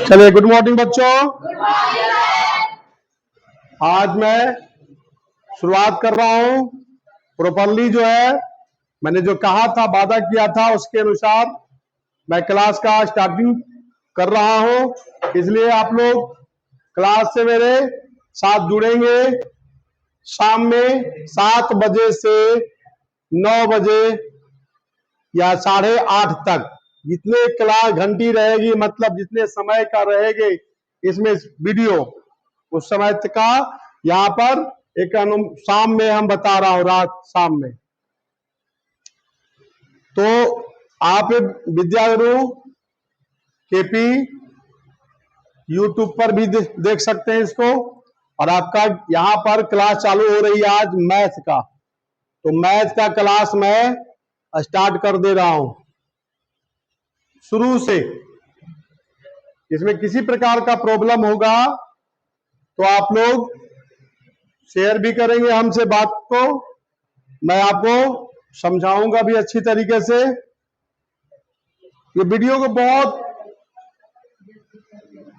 चलिए, good morning बच्चों। आज मैं शुरुआत कर रहा हूं प्रॉपरली। जो है मैंने जो कहा था, वादा किया था, उसके अनुसार मैं क्लास का स्टार्टिंग कर रहा हूं। इसलिए आप लोग क्लास से मेरे साथ जुड़ेंगे शाम में 7 बजे से 9 बजे या 8:30 तक। जितने क्लास घंटी रहेगी, मतलब जितने समय का रहेगी इसमें वीडियो, उस समय का यहाँ पर एक शाम में हम बता रहा हूं, रात शाम में। तो आप विद्यागुरु केपी यूट्यूब पर भी देख सकते हैं इसको। और आपका यहाँ पर क्लास चालू हो रही है आज मैथ का। तो मैथ का क्लास मैं स्टार्ट कर दे रहा हूं शुरू से। इसमें किसी प्रकार का प्रॉब्लम होगा तो आप लोग शेयर भी करेंगे हमसे बात को, मैं आपको समझाऊंगा भी अच्छी तरीके से। ये वीडियो को बहुत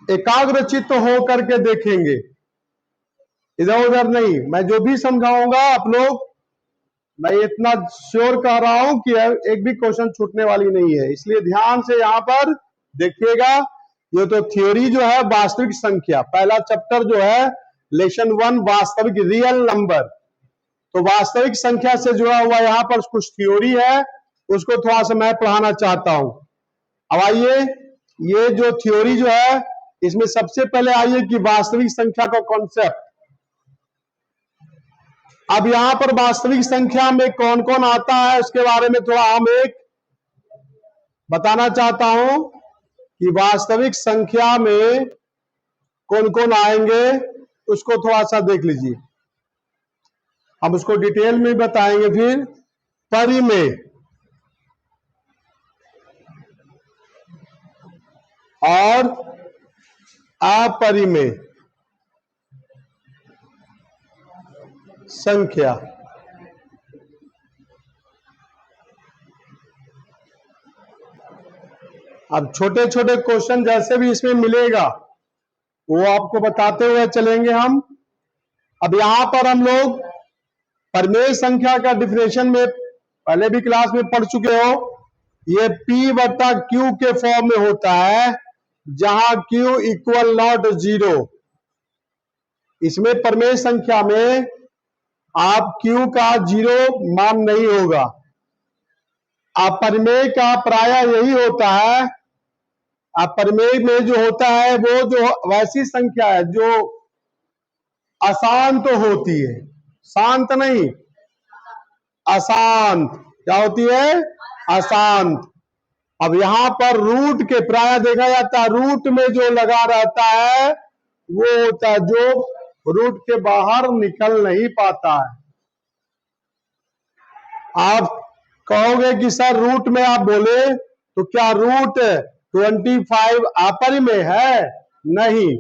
एकाग्रचित्त हो करके देखेंगे, इधर उधर नहीं। मैं जो भी समझाऊंगा आप लोग, मैं इतना श्योर कह रहा हूं कि एक भी क्वेश्चन छूटने वाली नहीं है। इसलिए ध्यान से यहाँ पर देखिएगा। ये तो थ्योरी जो है वास्तविक संख्या, पहला चैप्टर जो है लेसन 1 वास्तविक रियल नंबर। तो वास्तविक संख्या से जुड़ा हुआ यहाँ पर कुछ थ्योरी है, उसको थोड़ा सा मैं पढ़ाना चाहता हूं। अब आइए, ये जो थ्योरी जो है इसमें सबसे पहले आइए कि वास्तविक संख्या का कॉन्सेप्ट। अब यहां पर वास्तविक संख्या में कौन कौन आता है उसके बारे में थोड़ा हम एक बताना चाहता हूं कि वास्तविक संख्या में कौन कौन आएंगे, उसको थोड़ा सा देख लीजिए। हम उसको डिटेल में बताएंगे। फिर परिमेय और अपरिमेय संख्या। अब छोटे छोटे क्वेश्चन जैसे भी इसमें मिलेगा वो आपको बताते हुए चलेंगे हम। अब यहां पर हम लोग परिमेय संख्या का डिफिनेशन में पहले भी क्लास में पढ़ चुके हो। ये P/Q के फॉर्म में होता है, जहां Q इक्वल नॉट 0। इसमें परिमेय संख्या में आप Q का 0 मान नहीं होगा। अपरिमेय का प्रायः यही होता है। अपरिमेय में जो होता है वो जो वैसी संख्या है जो अशांत होती है, शांत नहीं, अशांत। क्या होती है? अशांत। अब यहां पर रूट के प्रायः देखा जाता है, रूट में जो लगा रहता है वो होता है जो रूट के बाहर निकल नहीं पाता है। आप कहोगे कि सर रूट में आप बोले तो क्या रूट 25 अपरिमेय है? नहीं,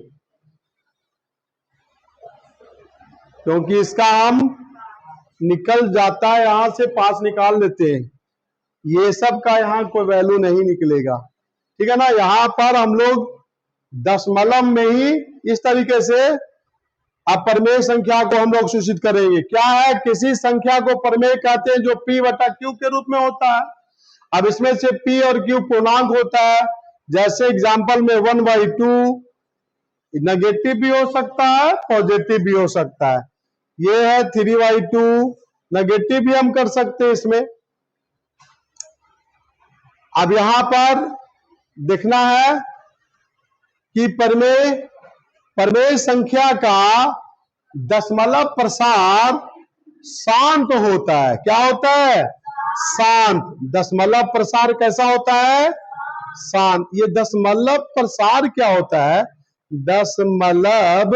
क्योंकि इसका हम निकल जाता है, यहां से पास निकाल लेते हैं। ये सब का यहां कोई वैल्यू नहीं निकलेगा, ठीक है ना। यहां पर हम लोग दशमलव में ही इस तरीके से अपरिमेय संख्या को हम लोग सूचित करेंगे। क्या है? किसी संख्या को परिमेय कहते हैं जो P/Q के रूप में होता है। अब इसमें से P और Q पूर्णांक होता है। जैसे एग्जांपल में 1/2 नेगेटिव भी हो सकता है, पॉजिटिव भी हो सकता है। ये है 3/2, नेगेटिव भी हम कर सकते हैं इसमें। अब यहां पर देखना है कि परिमेय संख्या का दशमलव प्रसार शांत होता है। क्या होता है? शांत। दशमलव प्रसार कैसा होता है? शांत। ये दशमलव प्रसार क्या होता है? दशमलव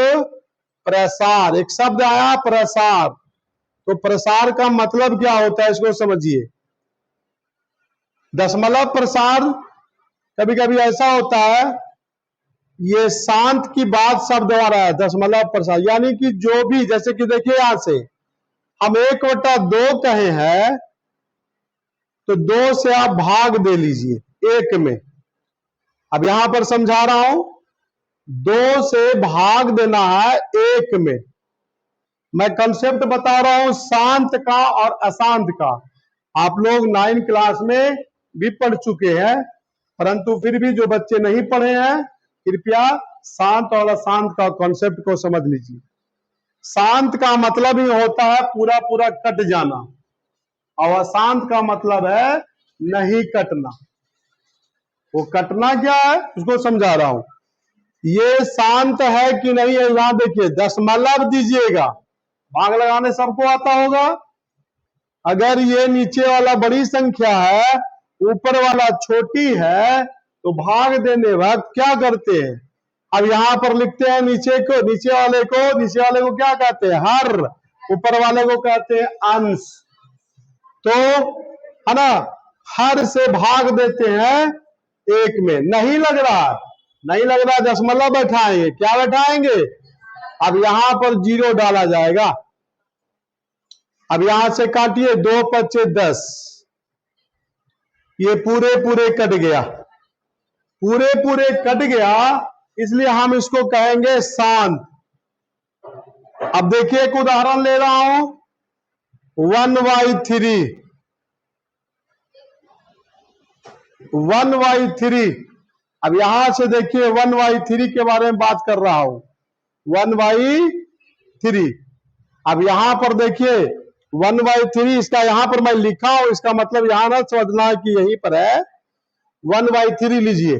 प्रसार, एक शब्द आया प्रसार। तो प्रसार का मतलब क्या होता है इसको समझिए। दशमलव प्रसार कभी कभी ऐसा होता है, ये शांत की बात शब्द आ रहा है, दशमलव प्रसार। यानी कि जो भी, जैसे कि देखिए यहां से हम 1/2 कहे हैं तो 2 से आप भाग दे लीजिए 1 में। अब यहां पर समझा रहा हूं 2 से भाग देना है 1 में। मैं कंसेप्ट बता रहा हूं शांत का और अशांत का। आप लोग 9 क्लास में भी पढ़ चुके हैं, परंतु फिर भी जो बच्चे नहीं पढ़े हैं कृपया शांत और अशांत का कॉन्सेप्ट को समझ लीजिए। शांत का मतलब ही होता है पूरा पूरा कट जाना, और अशांत का मतलब है नहीं कटना। वो कटना क्या है उसको समझा रहा हूं। ये शांत है कि नहीं है, यहां देखिए दशमलव दीजिएगा, भाग लगाने सबको आता होगा। अगर ये नीचे वाला बड़ी संख्या है, ऊपर वाला छोटी है, तो भाग देने वक्त क्या करते हैं, अब यहां पर लिखते हैं नीचे वाले को क्या कहते हैं, हर। ऊपर वाले को कहते हैं अंश। तो है ना, हर से भाग देते हैं 1 में। नहीं लग रहा दशमलव बैठाएंगे, क्या बैठाएंगे, अब यहां पर 0 डाला जाएगा। अब यहां से काटिए, 2 पच्चे 10, ये पूरे पूरे कट गया, इसलिए हम इसको कहेंगे शांत। अब देखिए एक उदाहरण ले रहा हूं, 1/3। 1/3। अब यहां से देखिए 1/3 के बारे में बात कर रहा हूं, 1/3। अब यहां पर देखिए 1/3, इसका यहां पर मैं लिखा हूं, इसका मतलब यहां ना समझना कि यहीं पर है। 1/3 लीजिए,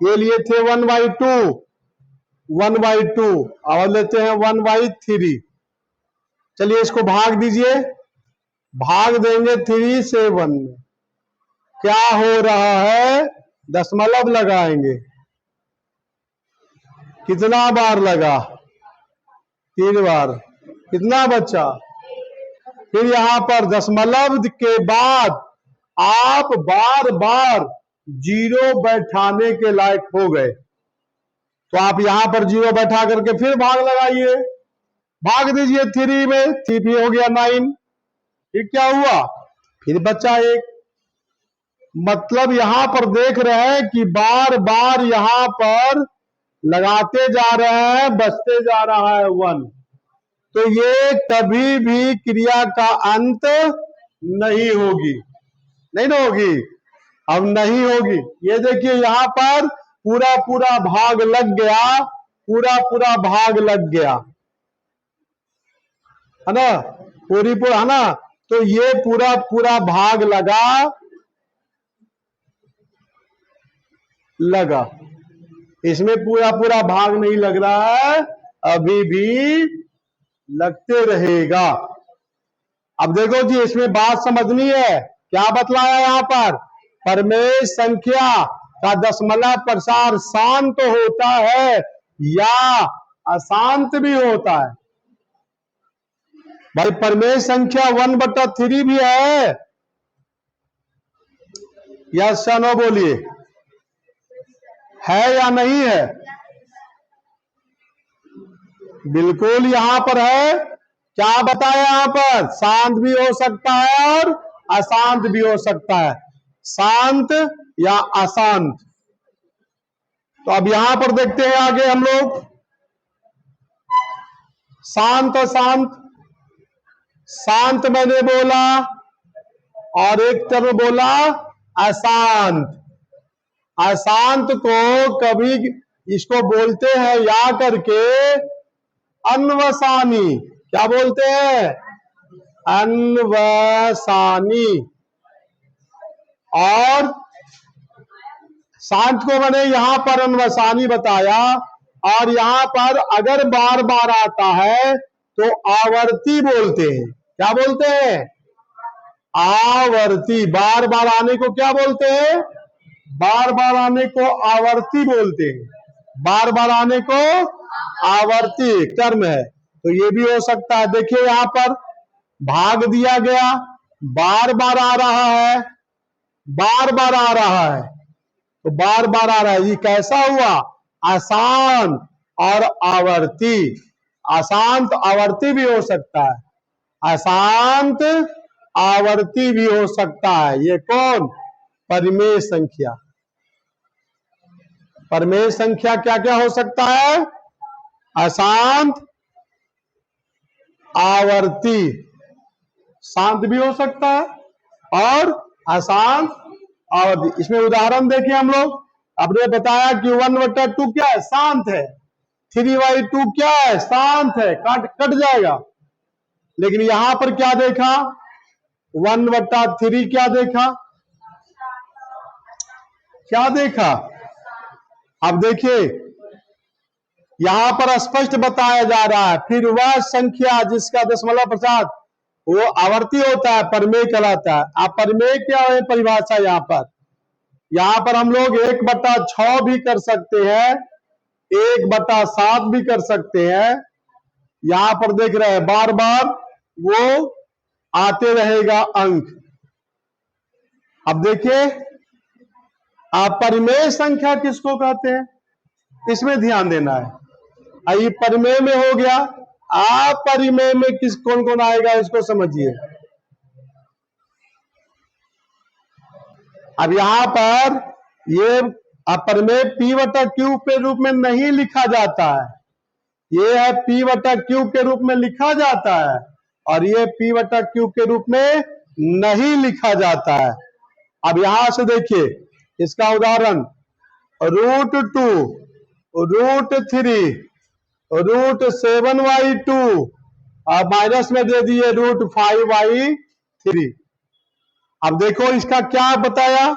ये लिए थे 1/2, 1/2, और लेते हैं 1/3। चलिए इसको भाग दीजिए, भाग देंगे 3 से 1 में, क्या हो रहा है, दशमलव लगाएंगे। कितना बार लगा, 3 बार, कितना बचा। फिर यहां पर दशमलव के बाद आप बार बार 0 बैठाने के लायक हो गए, तो आप यहां पर 0 बैठा करके फिर भाग लगाइए, भाग दीजिए 3 में, 3 हो गया 9। फिर क्या हुआ, फिर बचा 1। मतलब यहां पर देख रहे हैं कि बार बार यहां पर लगाते जा रहे हैं, बचते जा रहा है 1। तो ये कभी भी क्रिया का अंत नहीं होगी, नहीं ना होगी, अब नहीं होगी। ये देखिए यहां पर पूरा पूरा भाग लग गया, पूरा पूरा भाग लग गया, है ना, पूरा है ना। तो ये पूरा पूरा भाग लगा, इसमें पूरा पूरा भाग नहीं लग रहा है, अभी भी लगते रहेगा। अब देखो जी, इसमें बात समझनी है, क्या बतलाया यहां पर, प्रमेय संख्या का दशमलव प्रसार शांत होता है या अशांत भी होता है। भाई प्रमेय संख्या 1/3 भी है, यस या नो बोलिए, है या नहीं है। बिल्कुल यहां पर है, क्या बताया यहां पर, शांत भी हो सकता है और अशांत भी हो सकता है, शांत या अशांत। तो अब यहां पर देखते हैं आगे हम लोग, शांत अशांत। शांत मैंने बोला और एक तरफ बोला अशांत। अशांत को कभी इसको बोलते हैं या करके अन्वसानी, क्या बोलते हैं, अन्वसानी। और शांत को मैंने यहां पर अन्वसानी बताया, और यहां पर अगर बार बार आता है तो आवर्ती बोलते हैं, क्या बोलते हैं, आवर्ती। बार बार आने को क्या बोलते हैं, बार बार आने को आवर्ती बोलते हैं, बार बार आने को आवर्ती टर्म है। तो ये भी हो सकता है, देखिए यहां पर भाग दिया गया, बार बार आ रहा है, बार बार आ रहा है, तो बार बार आ रहा है, ये कैसा हुआ, अशांत और आवर्ती। अशांत आवर्ती भी हो सकता है, अशांत आवर्ती भी हो सकता है। ये कौन, परिमेय संख्या, प्रमेय संख्या क्या क्या हो सकता है? अशांत, आवर्ती, शांत भी हो सकता है और अशांत, आवर्ती। इसमें उदाहरण देखें हम लोग। आपने बताया कि 1/2 क्या है? शांत है। 3/2 क्या है? शांत है, कट जाएगा। लेकिन यहां पर क्या देखा? 1/3 क्या देखा? क्या देखा? अब देखिए यहां पर स्पष्ट बताया जा रहा है, फिर वह संख्या जिसका दशमलव प्रसाद वो आवर्ती होता है, प्रमेय कहलाता है। आप प्रमेय क्या है परिभाषा? यहां पर हम लोग 1/6 भी कर सकते हैं, 1/7 भी कर सकते हैं। यहां पर देख रहे हैं बार बार वो आते रहेगा अंक। अब देखिए परिमेय संख्या किसको कहते हैं, इसमें ध्यान देना है। ये परिमेय में हो गया। अपरिमेय में किस कौन कौन आएगा इसको समझिए। अब यहां पर ये अपरिमेय P/Q के रूप में नहीं लिखा जाता है, ये है P/Q के रूप में लिखा जाता है और ये P/Q के रूप में नहीं लिखा जाता है। अब यहां से देखिए इसका उदाहरण √2, √3, √7/2 और माइनस में दे दिए √5/3। अब देखो इसका क्या बताया?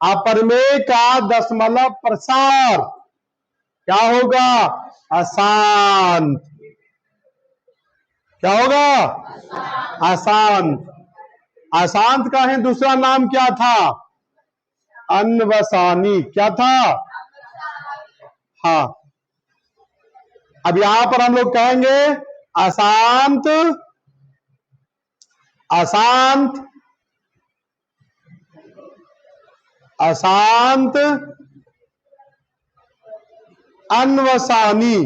अपरिमेय का दशमलव प्रसार क्या होगा? अशांत। क्या होगा? अशांत। अशांत का है दूसरा नाम क्या था? अनवसानी। क्या था? हाँ। अब यहां पर हम लोग कहेंगे अशांत, अशांत, अशांत, अनवसानी,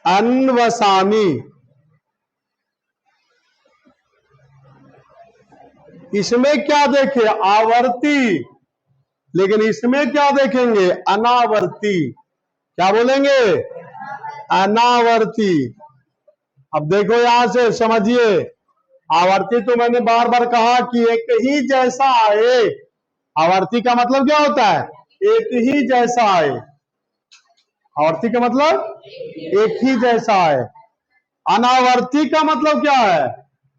अनवसानी। इसमें क्या देखे? आवर्ती। लेकिन इसमें क्या देखेंगे? अनावर्ती। क्या बोलेंगे? अनावर्ती। अब देखो यहां से समझिए, आवर्ती तो मैंने बार बार कहा कि एक ही जैसा आए। आवर्ती का मतलब क्या होता है? एक ही जैसा आए। आवर्ती का मतलब एक ही जैसा है। अनावर्ती का मतलब क्या है?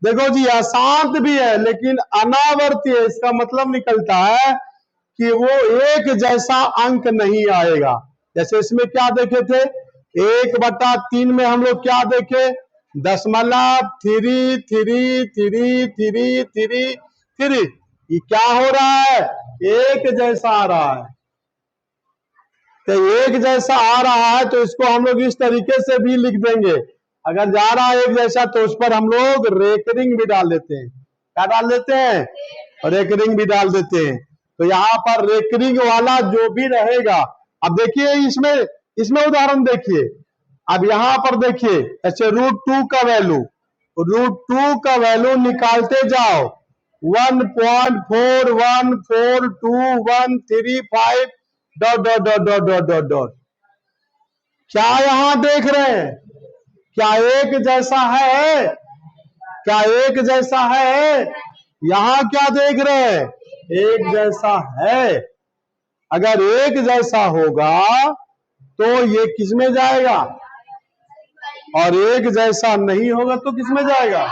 देखो जी अशांत भी है लेकिन अनावर्ती है। इसका मतलब निकलता है कि वो एक जैसा अंक नहीं आएगा। जैसे इसमें क्या देखे थे? 1/3 में हम लोग क्या देखे? दशमलव 3 ये क्या हो रहा है? एक जैसा आ रहा है। तो एक जैसा आ रहा है तो इसको हम लोग इस तरीके से भी लिख देंगे। अगर जा रहा है एक जैसा तो उस पर हम लोग रेकरिंग भी डाल देते हैं। क्या डाल देते हैं? रेकरिंग भी डाल देते हैं। तो यहाँ पर रेकरिंग वाला जो भी रहेगा। अब देखिए इसमें इसमें उदाहरण देखिए। अब यहाँ पर देखिए ऐसे √2 का वैल्यू, √2 का वैल्यू निकालते जाओ 1.4142135 ... क्या यहां देख रहे हैं? क्या एक जैसा है? क्या एक जैसा है? यहां क्या देख रहे हैं? एक जैसा है। अगर एक जैसा होगा तो ये किसमें जाएगा? और एक जैसा नहीं होगा तो किसमें जाएगा?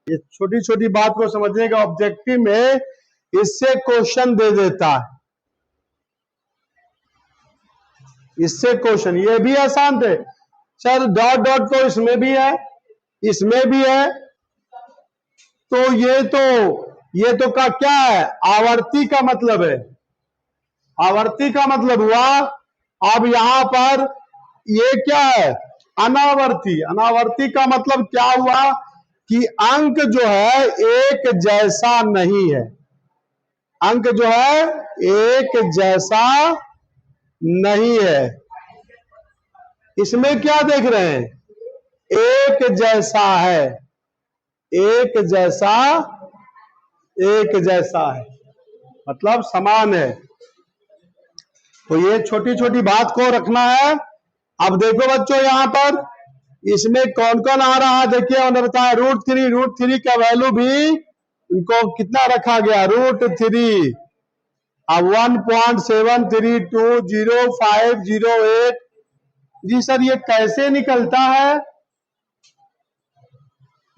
ये छोटी छोटी बात को समझने का ऑब्जेक्टिव में इससे क्वेश्चन दे देता है। इससे क्वेश्चन ये भी आसान थे सर। डॉट डॉट तो इसमें भी है, इसमें भी है। तो ये तो का क्या है? आवर्ती का मतलब है। आवर्ती का मतलब हुआ। अब यहां पर ये क्या है? अनावर्ती। अनावर्ती का मतलब क्या हुआ कि अंक जो है एक जैसा नहीं है। अंक जो है एक जैसा नहीं है। इसमें क्या देख रहे हैं? एक जैसा है। एक जैसा, एक जैसा है। मतलब समान है। तो ये छोटी छोटी बात को रखना है। अब देखो बच्चों यहाँ पर इसमें कौन कौन आ रहा है, देखिए उन्होंने बताया √3 का वैल्यू भी इनको कितना रखा गया, √3। अब 1.73200508। जी सर ये कैसे निकलता है?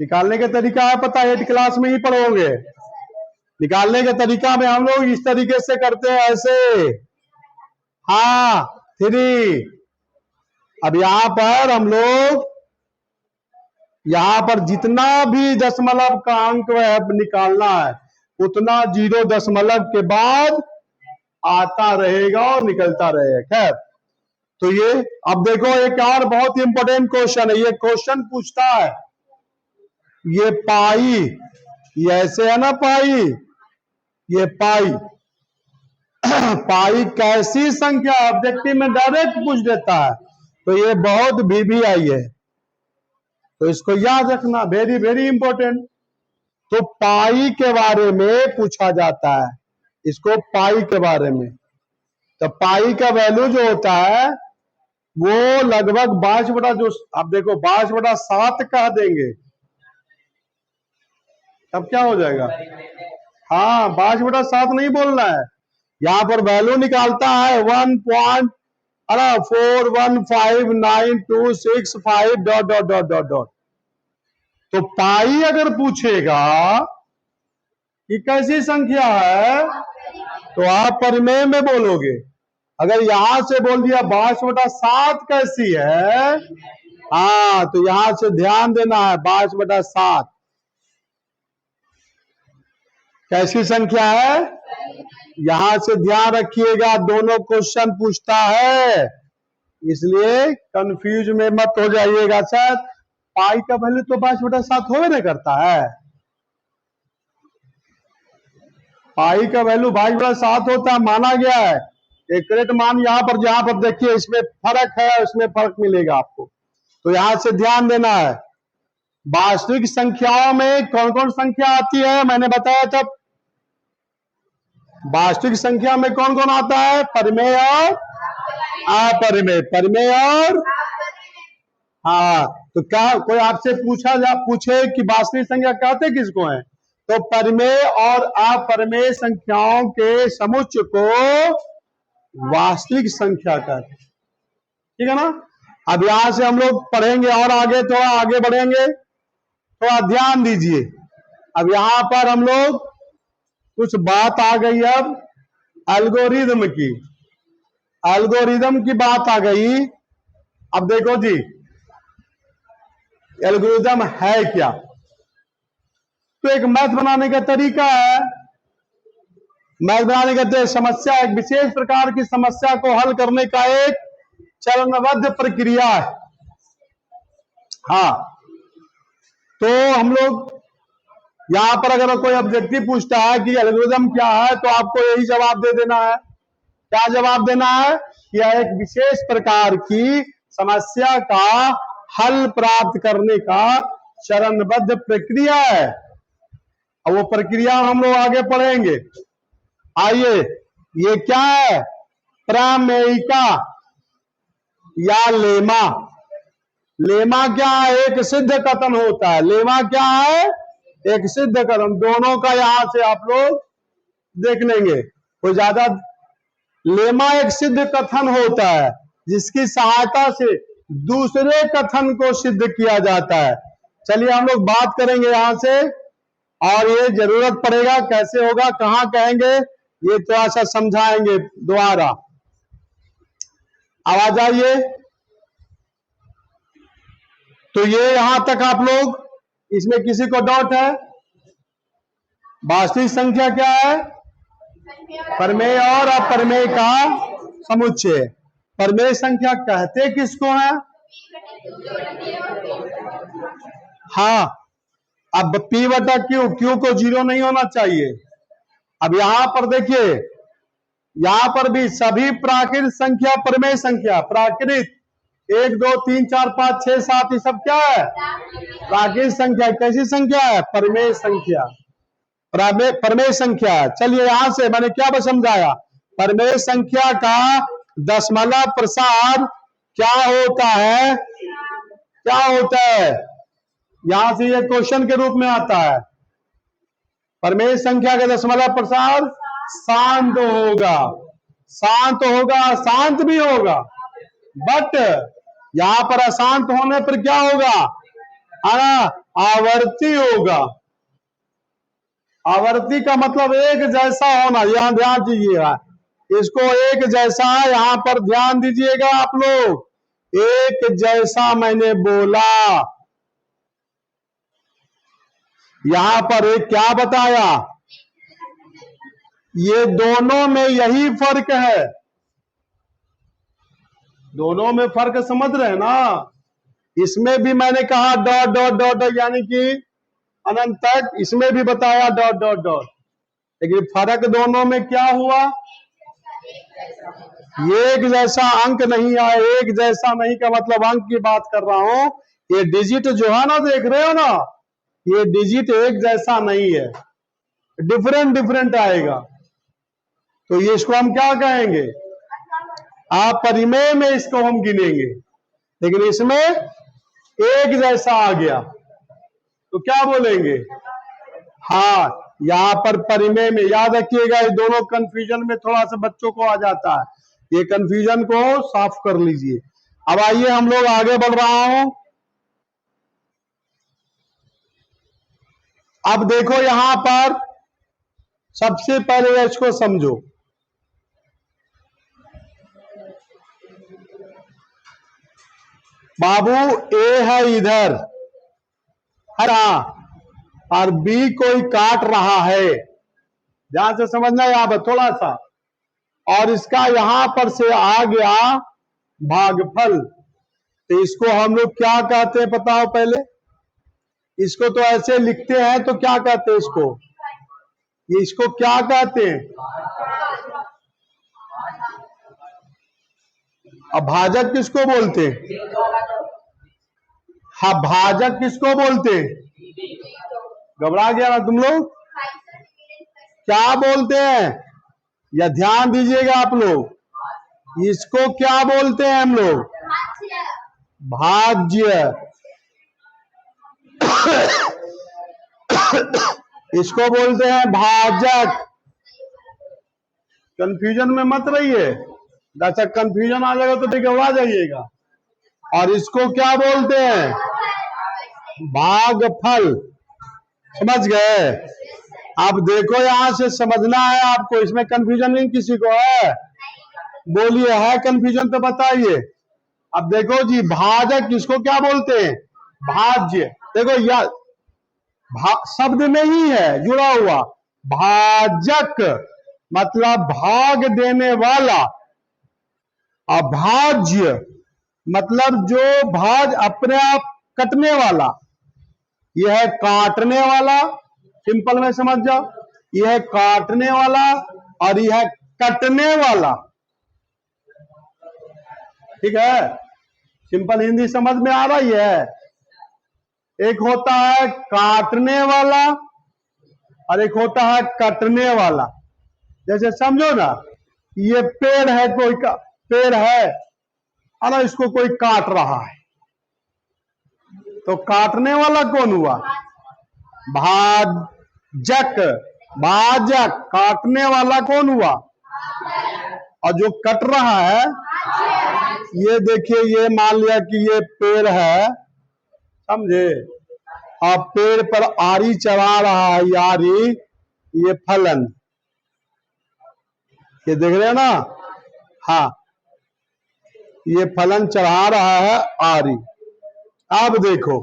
निकालने का तरीका है पता है, 8 क्लास में ही पढ़ोगे। निकालने के तरीका में हम लोग इस तरीके से करते हैं, ऐसे। हाँ 3। अब यहां पर हम लोग यहां पर जितना भी दशमलव का अंक निकालना है उतना 0 दशमलव के बाद आता रहेगा और निकलता रहेगा। खैर तो ये अब देखो एक और बहुत इंपॉर्टेंट क्वेश्चन है। ये क्वेश्चन पूछता है ये पाई, ये ऐसे है ना पाई, ये पाई पाई कैसी संख्या ऑब्जेक्टिव में डायरेक्ट पूछ देता है। तो ये बहुत VVI है, तो इसको याद रखना, वेरी वेरी इंपॉर्टेंट। तो पाई के बारे में पूछा जाता है, इसको पाई के बारे में। तो पाई का वैल्यू जो होता है वो लगभग 22 बटा, जो आप देखो 22/7 कह देंगे तब क्या हो जाएगा। हाँ 22/7 नहीं बोलना है, यहां पर वैल्यू निकालता है 1.415925 ... तो पाई अगर पूछेगा कि कैसी संख्या है तो आप परिमेय में बोलोगे। अगर यहां से बोल दिया 22/7 कैसी है, हाँ तो यहां से ध्यान देना है 22/7 कैसी संख्या है, यहां से ध्यान रखिएगा, दोनों क्वेश्चन पूछता है, इसलिए कंफ्यूज में मत हो जाइएगा। सर पाई का वैल्यू तो 22/7 होवे नहीं करता है, पाई का वैल्यू 22/7 होता है, माना गया है। एक करेक्ट मान यहाँ पर, जहां पर देखिए इसमें फर्क है, उसमें फर्क मिलेगा आपको, तो यहां से ध्यान देना है। वास्तविक संख्याओं में कौन कौन संख्या आती है मैंने बताया था। वास्तविक संख्या में कौन कौन आता है, परिमेय और अपरिमेय, परिमेय और हाँ। तो क्या कोई आपसे पूछे कि वास्तविक संख्या कहते किसको है, तो परिमेय और अपरिमेय संख्याओं के समुच्चय को वास्तविक संख्या कहते हैं। ठीक है ना। अब यहां से हम लोग पढ़ेंगे और आगे, थोड़ा आगे बढ़ेंगे, थोड़ा ध्यान दीजिए। अब यहां पर हम लोग कुछ बात आ गई, अब एल्गोरिदम की, एल्गोरिदम की बात आ गई। अब देखो जी एल्गोरिदम है क्या, तो एक मैथ बनाने का तरीका है। मैथ बनाने का समस्या, एक विशेष प्रकार की समस्या को हल करने का एक चरणबद्ध प्रक्रिया है। हाँ तो हम लोग यहां पर अगर कोई ऑब्जेक्टिव पूछता है कि एल्गोरिदम क्या है, तो आपको यही जवाब दे देना है। क्या जवाब देना है कि यह एक विशेष प्रकार की समस्या का हल प्राप्त करने का चरणबद्ध प्रक्रिया है। और वो प्रक्रिया हम लोग आगे पढ़ेंगे। आइए, ये क्या है, प्रमेयिका या लेमा। लेमा क्या है, एक सिद्ध कथन होता है। लेमा क्या है, एक सिद्ध कथन। दोनों का यहां से आप लोग देख लेंगे, कोई ज्यादा। लेमा एक सिद्ध कथन होता है जिसकी सहायता से दूसरे कथन को सिद्ध किया जाता है। चलिए हम लोग बात करेंगे यहां से, और ये जरूरत पड़ेगा कैसे होगा, कहां कहेंगे, ये थोड़ा सा समझाएंगे दोबारा। आवाज आइए। तो ये यहां तक आप लोग, इसमें किसी को डाउट है? वास्तविक संख्या क्या है, परिमेय और अपरिमेय का समुच्चय। परिमेय संख्या कहते किसको है? हाँ, अब P/Q, Q को 0 नहीं होना चाहिए। अब यहां पर देखिए, यहां पर भी सभी प्राकृत संख्या परिमेय संख्या, प्राकृत 1 2 3 4 5 6 7 ये सब क्या है, प्राकृत संख्या। कैसी संख्या है, परिमेय संख्या। प्रमेय संख्या। चलिए यहां से मैंने क्या समझाया, प्रमेय संख्या का दशमलव प्रसार क्या होता है, क्या होता है, यहां से ये क्वेश्चन के रूप में आता है। प्रमेय संख्या का दशमलव प्रसार शांत होगा, शांत होगा, शांत भी होगा, बट यहां पर अशांत होने पर क्या होगा, आवर्ती होगा। आवर्ती का मतलब एक जैसा होना, यहां ध्यान दीजिएगा, इसको एक जैसा, यहां पर ध्यान दीजिएगा आप लोग, एक जैसा मैंने बोला। यहां पर एक क्या बताया, ये दोनों में यही फर्क है, दोनों में फर्क समझ रहे हैं ना। इसमें भी मैंने कहा डॉट डॉट डॉट यानी कि अनंत तक, इसमें भी बताया डॉट डॉट डॉट, लेकिन फर्क दोनों में क्या हुआ, एक जैसा अंक नहीं आए। एक जैसा नहीं का मतलब अंक की बात कर रहा हूं, ये डिजिट जो है ना, देख रहे हो ना, ये डिजिट एक जैसा नहीं है, डिफरेंट डिफरेंट आएगा। तो ये इसको हम क्या कहेंगे, आप परिमेय में इसको हम गिनेंगे, लेकिन इसमें एक जैसा आ गया तो क्या बोलेंगे, हाँ, यहां पर परिमेय में। याद रखिएगा, ये दोनों कंफ्यूजन में थोड़ा सा बच्चों को आ जाता है, ये कंफ्यूजन को साफ कर लीजिए। अब आइए हम लोग आगे बढ़ रहा हूं। अब देखो यहां पर सबसे पहले इसको समझो, बाबू ए है इधर, है ना, और बी कोई काट रहा है, ध्यान से समझना यहां पर थोड़ा सा, और इसका यहां पर से आ गया भागफल, तो इसको हम लोग क्या कहते हैं पता हो पहले, इसको तो ऐसे लिखते हैं तो क्या कहते हैं इसको, ये इसको क्या कहते हैं, अब भाजक किसको बोलते हैं, हाँ भाजक किसको बोलते हैं, घबरा गया ना तुम लोग, क्या बोलते हैं, या ध्यान दीजिएगा आप लोग, इसको क्या बोलते हैं हम लोग, भाज्य। इसको बोलते हैं भाजक। कंफ्यूजन में मत रहिए, जैसा कंफ्यूजन आ जाएगा तो ठीक घबरा जाइएगा। और इसको क्या बोलते हैं, भागफल, समझ गए। अब देखो यहां से समझना है आपको, इसमें कंफ्यूजन नहीं किसी को है, बोलिए है कंफ्यूजन तो बताइए। अब देखो जी, भाजक किसको क्या बोलते हैं, भाज्य। देखो यार शब्द में ही है जुड़ा हुआ, भाजक मतलब भाग देने वाला, अभाज्य मतलब जो भाज अपने आप कटने वाला, यह है काटने वाला, सिंपल में समझ जाओ, यह है काटने वाला और यह है कटने वाला, ठीक है, सिंपल हिंदी समझ में आ रही है। एक होता है काटने वाला और एक होता है कटने वाला। जैसे समझो ना, ये पेड़ है, कोई का पेड़ है, और इसको कोई काट रहा है, तो काटने वाला कौन हुआ, भाजक। भाजक काटने वाला कौन हुआ, और जो कट रहा है, ये देखिए, ये मान लिया कि ये पेड़ है, समझे, और पेड़ पर आरी चढ़ा रहा है, यारी, ये फलन, ये देख रहे हो ना, हाँ, ये फलन चढ़ा रहा है आरी। अब देखो,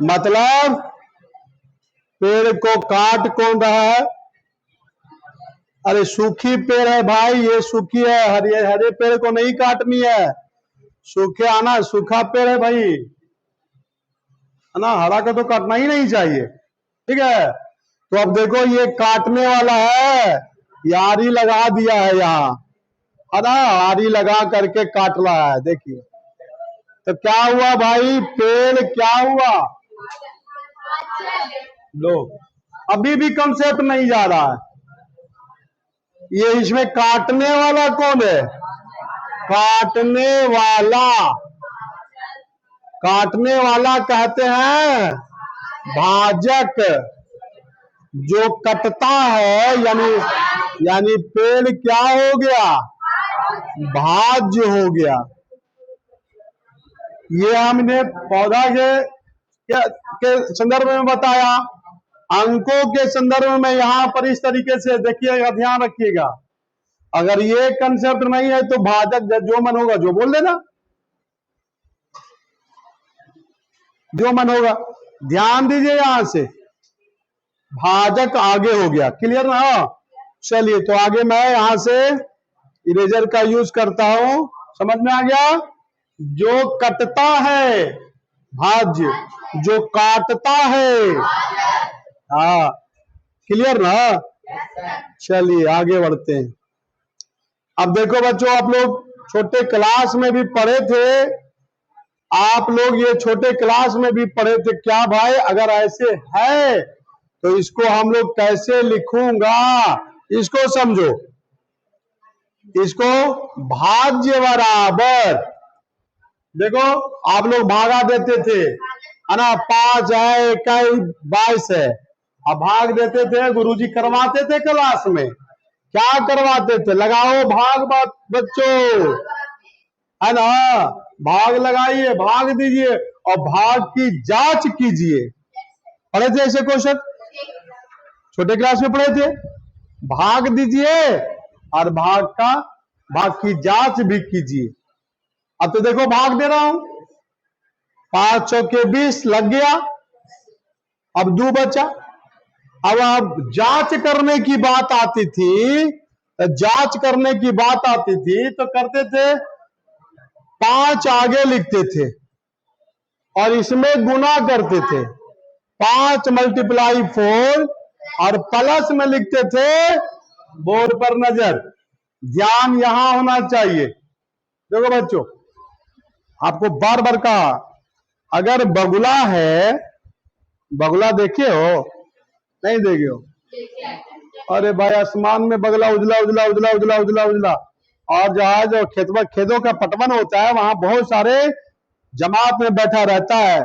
मतलब पेड़ को काट कौन रहा है, अरे सूखी पेड़ है भाई, ये सूखी है, हरे हरे पेड़ को नहीं काटनी है, सूखे आना, सूखा पेड़ है भाई, है ना, हरा का तो काटना ही नहीं चाहिए, ठीक है। तो अब देखो ये काटने वाला है, यारी लगा दिया है यहाँ, है ना, आरी लगा करके काट रहा है, देखिए, तो क्या हुआ भाई, पेड़ क्या हुआ, लो, अभी भी कंसेप्ट नहीं जा रहा है। ये इसमें काटने वाला कौन है? काटने वाला, काटने वाला कहते हैं भाजक। जो कटता है यानी पेड़ क्या हो गया? भाज्य हो गया। ये हमने पौधा के संदर्भ में बताया। अंकों के संदर्भ में यहां पर इस तरीके से देखिएगा, ध्यान रखिएगा। अगर ये कंसेप्ट नहीं है तो भाजक जो मन होगा जो बोल देना, जो मन होगा। ध्यान दीजिए, यहां से भाजक आगे हो गया, क्लियर ना? चलिए, तो आगे मैं यहां से इरेजर का यूज करता हूं, समझ में आ गया? जो कटता है भाज्य, जो काटता है, हाँ, क्लियर ना? चलिए आगे बढ़ते हैं। अब देखो बच्चों, आप लोग छोटे क्लास में भी पढ़े थे, आप लोग ये छोटे क्लास में भी पढ़े थे क्या भाई? अगर ऐसे है तो इसको हम लोग कैसे लिखूंगा, इसको समझो। इसको भाज्य बराबर, देखो आप लोग भागा देते थे, है ना? 5 है, 21, 22 है, अब भाग देते थे। गुरुजी करवाते थे क्लास में, क्या करवाते थे? लगाओ भाग बच्चों, है ना? भाग लगाइए, भाग दीजिए और भाग की जांच कीजिए। पढ़े थे ऐसे क्वेश्चन? छोटे क्लास में पढ़े थे। भाग दीजिए और भाग की जांच भी कीजिए। अब तो देखो भाग दे रहा हूं, 5 चौके 20 लग गया, अब 2 बचा। अब जांच करने की बात आती थी, जांच करने की बात आती थी तो करते थे 5 आगे लिखते थे और इसमें गुना करते थे, 5 × 4 और प्लस में लिखते थे। बोर्ड पर नजर, ध्यान यहां होना चाहिए। देखो बच्चों, आपको बार बार कहा, अगर बगुला है, बगुला देखे हो? नहीं देखे हो? अरे भाई, आसमान में बगला उजला उजला उजला उजला उजला उजला, और जहां जो खेतों का पटवन होता है वहां बहुत सारे जमात में बैठा रहता है,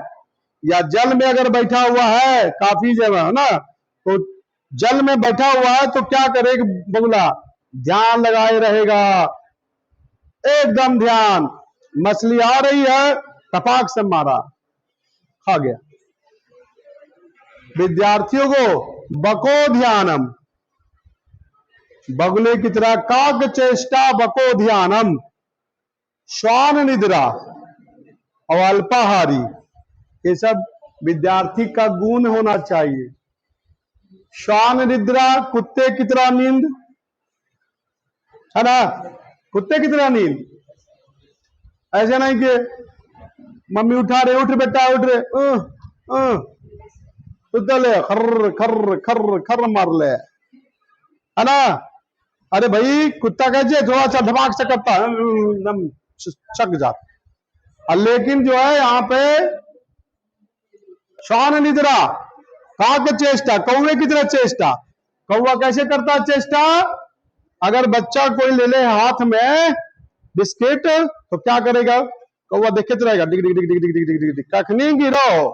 या जल में अगर बैठा हुआ है काफी जगह, है ना? तो जल में बैठा हुआ है तो क्या करेगा बगुला? ध्यान लगाए रहेगा, एकदम ध्यान। मछली आ रही है, टपाक से मारा, खा गया। विद्यार्थियों को बको ध्यानम, बगुले की तरह काक चेष्टा बको ध्यानम, श्वान निद्रा और अल्पाहारी, ये सब विद्यार्थी का गुण होना चाहिए। श्वान निद्रा, कुत्ते की तरह नींद, है ना? कुत्ते की तरह नींद, ऐसे नहीं कि मम्मी उठा रहे, उठ बेटा उठ रहे, ले खर्र खर्र खर्र खर्र मार ले, है ना? अरे भाई, कुत्ता कैसे थोड़ा सा धमाक से करता है, एकदम चक जाता। लेकिन जो है यहाँ पे श्वान निद्रा, काक चेष्टा, कौवे की तरह चेष्टा। कौवा कैसे करता है चेष्टा? अगर बच्चा कोई ले ले हाथ में बिस्किट तो क्या करेगा? कौवा देखे तो रहेगा, डिग डिग डिग डिग डिग डिग डिग डिग, कखनी गिरो,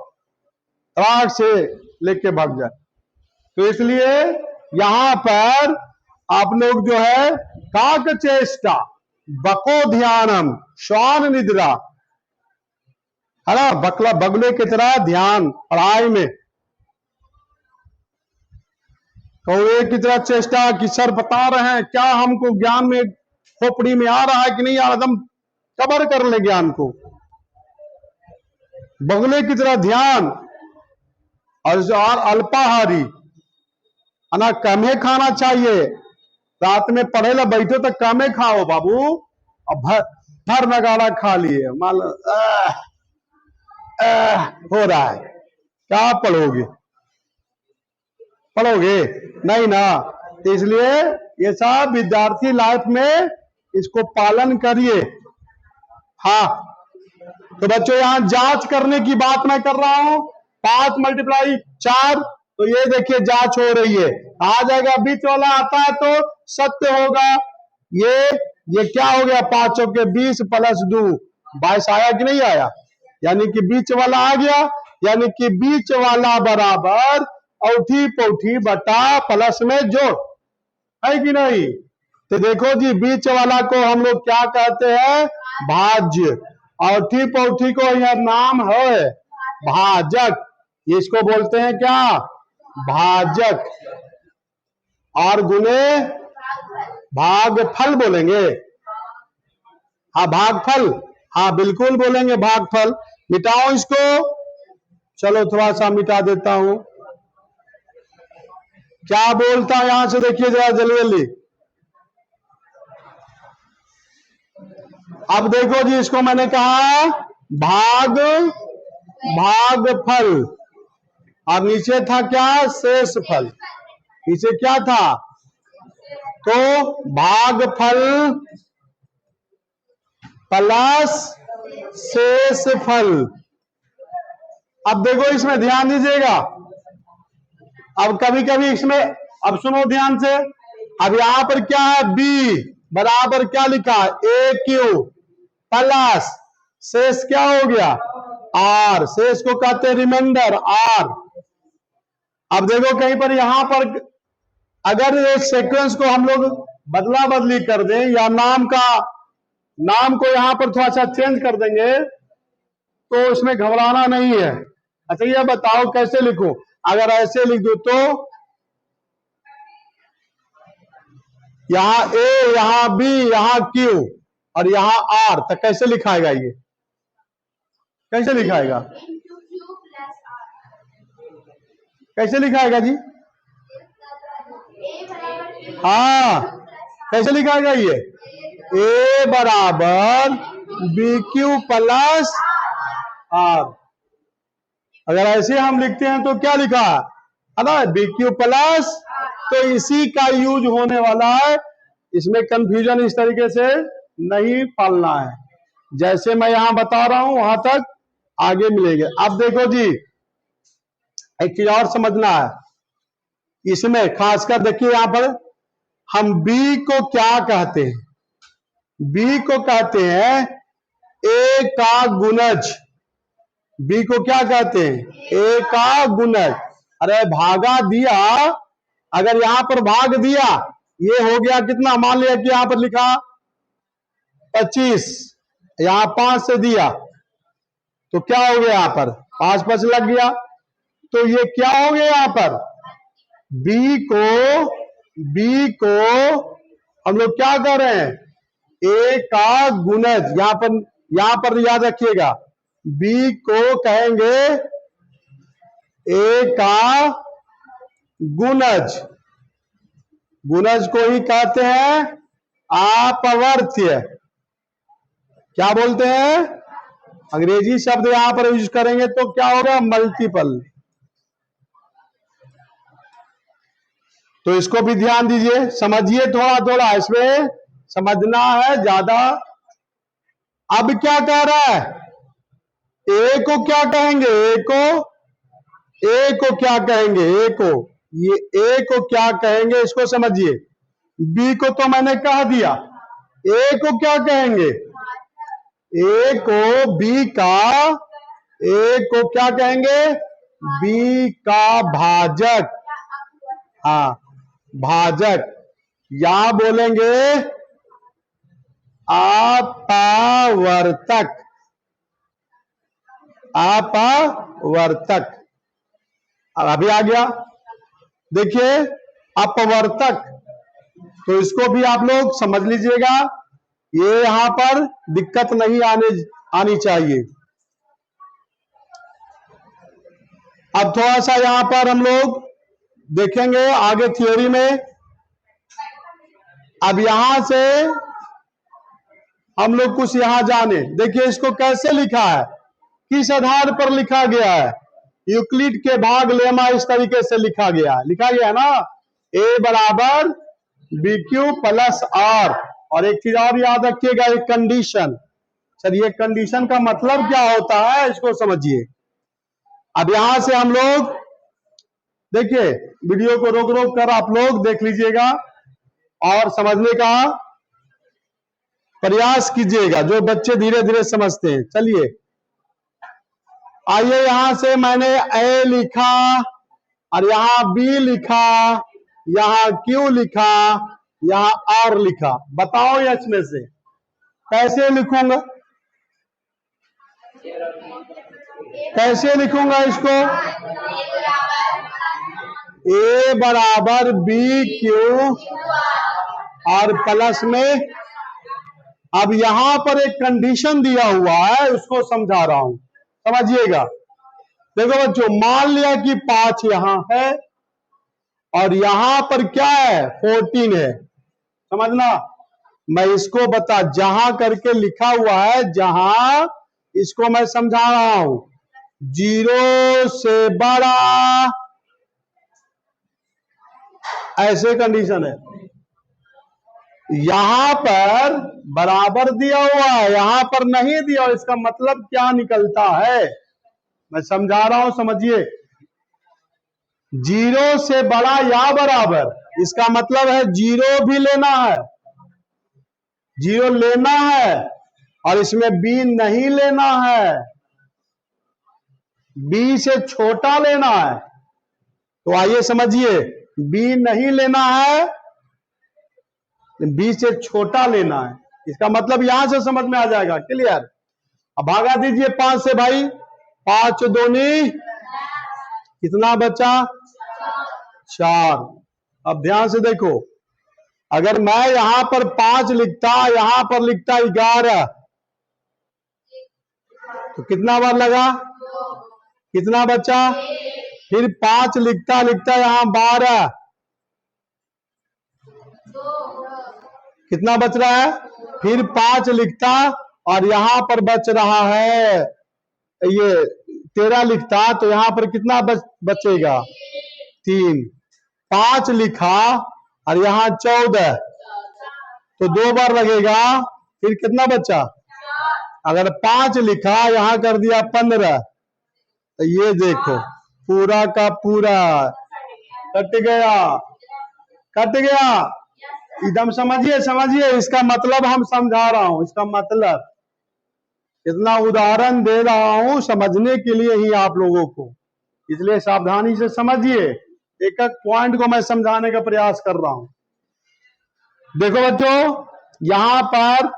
राग से लेके भाग जाए। तो इसलिए यहां पर आप लोग जो है काक चेष्टा बको ध्यानम श्वान निद्रा, है ना? बगले की तरह ध्यान पढ़ाई में, कौवे की तरह चेष्टा कि सर बता रहे हैं क्या, हमको ज्ञान में खोपड़ी में आ रहा है कि नहीं आ रहा, एकदम कवर कर ले ज्ञान को। बगुले की तरह ध्यान, और अल्पाहारी, है ना? कमे खाना चाहिए। रात में पढ़े ला बैठो तो कमे खाओ बाबू, अब भर नगाड़ा खा लिए, मान लो हो रहा है, क्या पढ़ोगे? पढ़ोगे नहीं ना। तो इसलिए ये सब विद्यार्थी लाइफ में इसको पालन करिए। हाँ, तो बच्चों यहां जांच करने की बात मैं कर रहा हूं। 5 × 4 तो ये देखिए जांच हो रही है, आ जाएगा, बीच वाला आता है तो सत्य होगा। ये क्या हो गया, 5 चौके 20 प्लस 2 22 आया कि नहीं आया, यानी कि बीच वाला आ गया, यानी कि बीच वाला बराबर औठी पौठी बटा प्लस में जोड़, है कि नहीं। तो देखो जी, बीच वाला को हम लोग क्या कहते हैं, भाज्य। औठी पौठी को यह नाम है भाजक, इसको बोलते हैं क्या, भाजक। और गुणे भागफल बोलेंगे, हाँ भागफल, हाँ बिल्कुल बोलेंगे भागफल। मिटाओ इसको, चलो थोड़ा सा मिटा देता हूं। क्या बोलता है यहां से देखिए जरा जल्दी जल्दी। अब देखो जी, इसको मैंने कहा भागफल, और नीचे था क्या, शेषफल। नीचे क्या था, तो भागफल प्लस शेषफल। अब देखो इसमें ध्यान दीजिएगा, अब कभी कभी इसमें, अब सुनो ध्यान से, अब यहां पर क्या है, बी बराबर क्या लिखा, ए क्यू प्लस शेष क्या हो गया, आर, शेष को कहते हैं रिमाइंडर आर। अब देखो कहीं पर यहां पर अगर ये सीक्वेंस को हम लोग बदला बदली कर दें, या नाम को यहां पर थोड़ा सा चेंज कर देंगे, तो इसमें घबराना नहीं है। अच्छा ये बताओ कैसे लिखूं, अगर ऐसे लिख दो तो यहां ए, यहां बी, यहां क्यू और यहां आर, तो कैसे लिखाएगा, ये कैसे लिखाएगा, कैसे लिखाएगा जी, हाँ कैसे लिखाएगा ये, ए बराबर बी क्यू प्लस आर। अगर ऐसे हम लिखते हैं तो क्या लिखा है ना, बी क्यू प्लस, तो इसी का यूज होने वाला है, इसमें कंफ्यूजन इस तरीके से नहीं पालना है, जैसे मैं यहां बता रहा हूं वहां तक आगे मिलेंगे। अब देखो जी, एक चीज और समझना है इसमें, खासकर देखिए यहां पर हम बी को क्या कहते हैं, बी को कहते हैं ए का गुणज। बी को क्या कहते हैं, ए का गुणज। अरे भागा दिया, अगर यहां पर भाग दिया, ये हो गया कितना, मान लिया कि यहां पर लिखा 25, यहां 5 से दिया, तो क्या हो गया, यहां पर 5 5 लग गया, तो ये क्या हो गया, यहां पर बी को हम लोग क्या कर रहे हैं, ए का गुणज। यहां पर याद रखिएगा, बी को कहेंगे ए का गुणज, गुणज को ही कहते हैं अपवर्त्य। क्या बोलते हैं, अंग्रेजी शब्द यहां पर यूज करेंगे तो क्या होगा, मल्टीपल। तो इसको भी ध्यान दीजिए, समझिए थोड़ा थोड़ा, इसमें समझना है ज्यादा। अब क्या कह रहा है, ए को क्या कहेंगे, ए को क्या कहेंगे, ये ए को क्या कहेंगे, इसको समझिए। बी को तो मैंने कह दिया, ए को क्या कहेंगे, ए को बी का, ए को क्या कहेंगे, बी का भाजक, हाँ भाजक, या बोलेंगे अपवर्तक, अपवर्तक। अभी आ गया, देखिए अपवर्तक, तो इसको भी आप लोग समझ लीजिएगा, ये यहां पर दिक्कत नहीं आनी चाहिए। अब थोड़ा सा यहां पर हम लोग देखेंगे आगे थ्योरी में। अब यहां से हम लोग कुछ यहां जाने, देखिए इसको कैसे लिखा है, किस आधार पर लिखा गया है, यूक्लिड के भाग लेमा इस तरीके से लिखा गया है ना, ए बराबर बी क्यू प्लस आर। और एक चीज और याद रखिएगा, एक कंडीशन। चलिए कंडीशन का मतलब क्या होता है इसको समझिए। अब यहां से हम लोग देखिए वीडियो को रोक रोक कर आप लोग देख लीजिएगा और समझने का प्रयास कीजिएगा, जो बच्चे धीरे धीरे समझते हैं। चलिए आइए, यहां से मैंने ए लिखा और यहां बी लिखा, यहां क्यू लिखा, यहां आर लिखा। बताओ इसमें से कैसे लिखूंगा, कैसे लिखूंगा इसको? ए बराबर बी क्यू और प्लस में, अब यहां पर एक कंडीशन दिया हुआ है, उसको समझा रहा हूं, समझिएगा। देखो बच्चों, मान लिया कि 5 यहां है और यहां पर क्या है 14 है, समझना। मैं इसको बता, जहां करके लिखा हुआ है जहां, इसको मैं समझा रहा हूं। 0 से बड़ा, ऐसे कंडीशन है। यहां पर बराबर दिया हुआ है, यहां पर नहीं दिया, इसका मतलब क्या निकलता है मैं समझा रहा हूं, समझिए। 0 से बड़ा या बराबर, इसका मतलब है 0 भी लेना है, 0 लेना है और इसमें b नहीं लेना है, b से छोटा लेना है। तो आइए समझिए, b नहीं लेना है, b से छोटा लेना है। इसका मतलब यहां से समझ में आ जाएगा, क्लियर। अब भागा दीजिए 5 से भाई, 5 दूनी कितना बचा 4। अब ध्यान से देखो, अगर मैं यहां पर 5 लिखता, यहां पर लिखता 11, तो कितना बार लगा, कितना बचा? फिर 5 लिखता लिखता यहां 12, कितना बच रहा है? फिर 5 लिखता और यहां पर बच रहा है ये 13 लिखता, तो यहां पर कितना बचेगा 3। 5 लिखा और यहां 14, तो 2 बार लगेगा, फिर कितना बचा? अगर 5 लिखा यहां कर दिया 15, तो ये देखो पूरा का पूरा कट गया, कट गया। एकदम समझिए, समझिए, इसका मतलब हम समझा रहा हूं, इसका मतलब इतना उदाहरण दे रहा हूं समझने के लिए ही आप लोगों को, इसलिए सावधानी से समझिए। एक एक पॉइंट को मैं समझाने का प्रयास कर रहा हूं। देखो बच्चों, यहां पर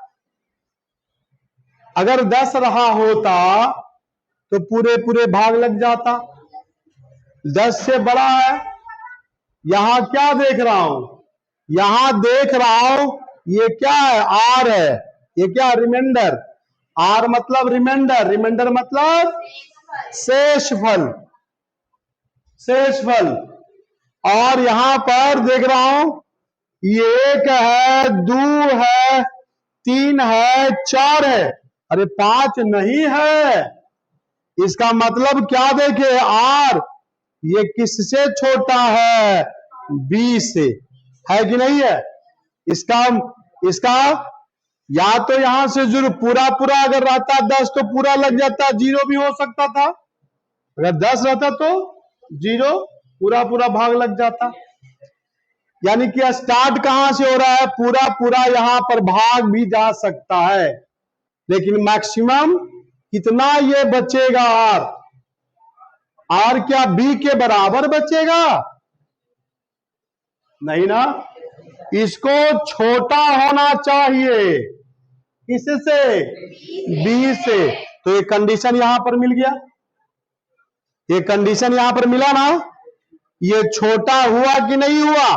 अगर 10 रहा होता तो पूरे पूरे भाग लग जाता, 10 से बड़ा है। यहां क्या देख रहा हूं, यहां देख रहा हूं ये क्या है, आर है, ये क्या रिमाइंडर, आर मतलब रिमाइंडर, रिमाइंडर मतलब शेषफल, शेषफल। और यहां पर देख रहा हूं ये 1 है, 2 है, 3 है, 4 है, अरे 5 नहीं है। इसका मतलब क्या देखे, आर ये किससे छोटा है, बी से, है कि नहीं है? इसका या तो यहां से जरूर पूरा पूरा अगर रहता 10 तो पूरा लग जाता, 0 भी हो सकता था। अगर 10 रहता तो 0 पूरा पूरा भाग लग जाता। यानी कि स्टार्ट कहां से हो रहा है, पूरा पूरा यहां पर भाग भी जा सकता है, लेकिन मैक्सिमम कितना ये बचेगा, आर, आर क्या बी के बराबर बचेगा? नहीं ना, इसको छोटा होना चाहिए, किससे? बी से। तो ये कंडीशन यहां पर मिल गया, ये कंडीशन यहां पर मिला ना, ये छोटा हुआ कि नहीं हुआ?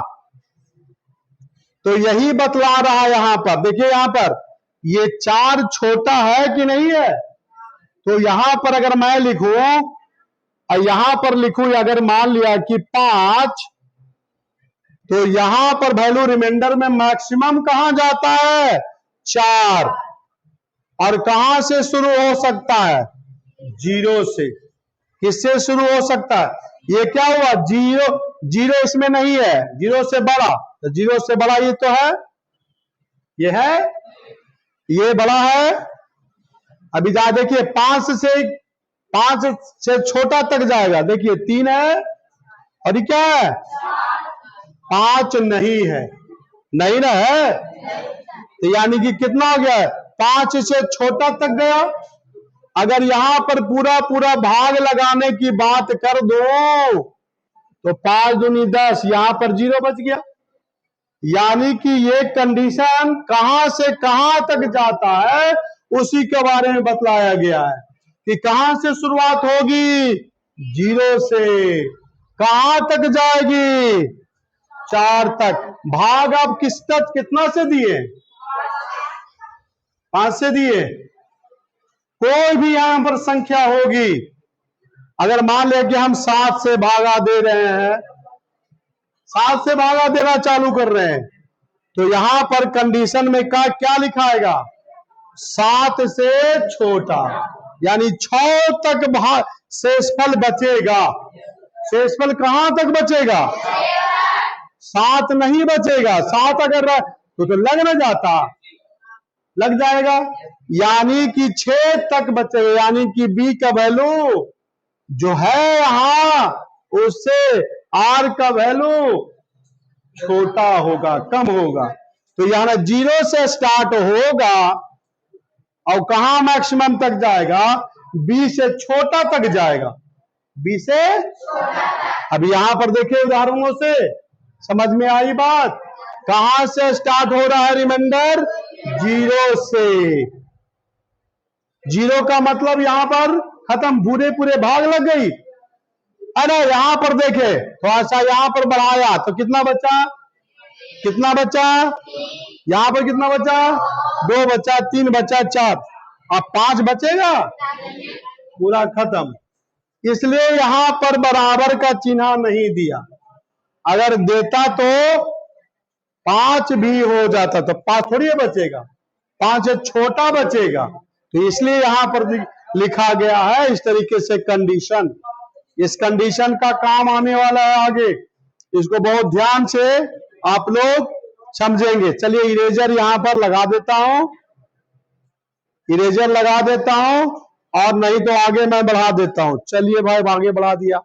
तो यही बतला रहा है यहां पर। देखिए यहां पर ये 4 छोटा है कि नहीं है? तो यहां पर अगर मैं लिखूं और यहां पर लिखूं, अगर मान लिया कि 5, तो यहां पर वैल्यू रिमाइंडर में मैक्सिमम कहां जाता है, 4। और कहां से शुरू हो सकता है, 0 से। किससे शुरू हो सकता है? ये क्या हुआ, 0, 0 इसमें नहीं है, 0 से बड़ा, तो 0 से बड़ा ये तो है, ये है, ये बड़ा है। अभी जा देखिए 5 से छोटा तक जाएगा, देखिए 3 है, और ये क्या है? 5 नहीं है, नहीं ना है, तो यानी कि कितना हो गया? 5 से छोटा तक गया। अगर यहां पर पूरा पूरा भाग लगाने की बात कर दो तो 5 दूनी 10, यहां पर 0 बच गया। यानी कि ये कंडीशन कहां से कहां तक जाता है उसी के बारे में बतलाया गया है कि कहां से शुरुआत होगी? 0 से। कहां तक जाएगी? 4 तक। भाग आप कितना से दिए? 5 से दिए। कोई भी यहां पर संख्या होगी, अगर मान लिया कि हम 7 से भागा दे रहे हैं, 7 से भागा देना चालू कर रहे हैं, तो यहां पर कंडीशन में क्या लिखाएगा? 7 से छोटा, यानी 6 तक शेषफल बचेगा। शेषफल कहां तक बचेगा? 7 नहीं बचेगा। 7 अगर तो लग न जाता, लग जाएगा। यानी कि 6 तक बचेगा, यानी कि बी का वैल्यू जो है यहां उससे आर का वैल्यू छोटा होगा, कम होगा। तो यहां 0 से स्टार्ट होगा और कहां मैक्सिमम तक जाएगा? बी से छोटा तक जाएगा। बी से अब यहां पर देखिए उदाहरणों से समझ में आई बात। कहां से स्टार्ट हो रहा है रिमाइंडर? 0 से। 0 का मतलब यहां पर खत्म, पूरे पूरे भाग लग गई। अरे यहां पर देखे थोड़ा सा यहां पर बढ़ाया तो कितना बचा? कितना बचा? यहां पर कितना बचा? 2 बचा, 3 बचा, 4। अब 5 बचेगा? पूरा खत्म। इसलिए यहां पर बराबर का चिन्ह नहीं दिया। अगर देता तो 5 भी हो जाता, तो 5 थोड़ी बचेगा, 5 से छोटा बचेगा। तो इसलिए यहां पर लिखा गया है इस तरीके से कंडीशन। इस कंडीशन का काम आने वाला है आगे, इसको बहुत ध्यान से आप लोग समझेंगे। चलिए इरेजर यहां पर लगा देता हूं, इरेजर लगा देता हूं, और नहीं तो आगे मैं बढ़ा देता हूं। चलिए भाई आगे बढ़ा दिया।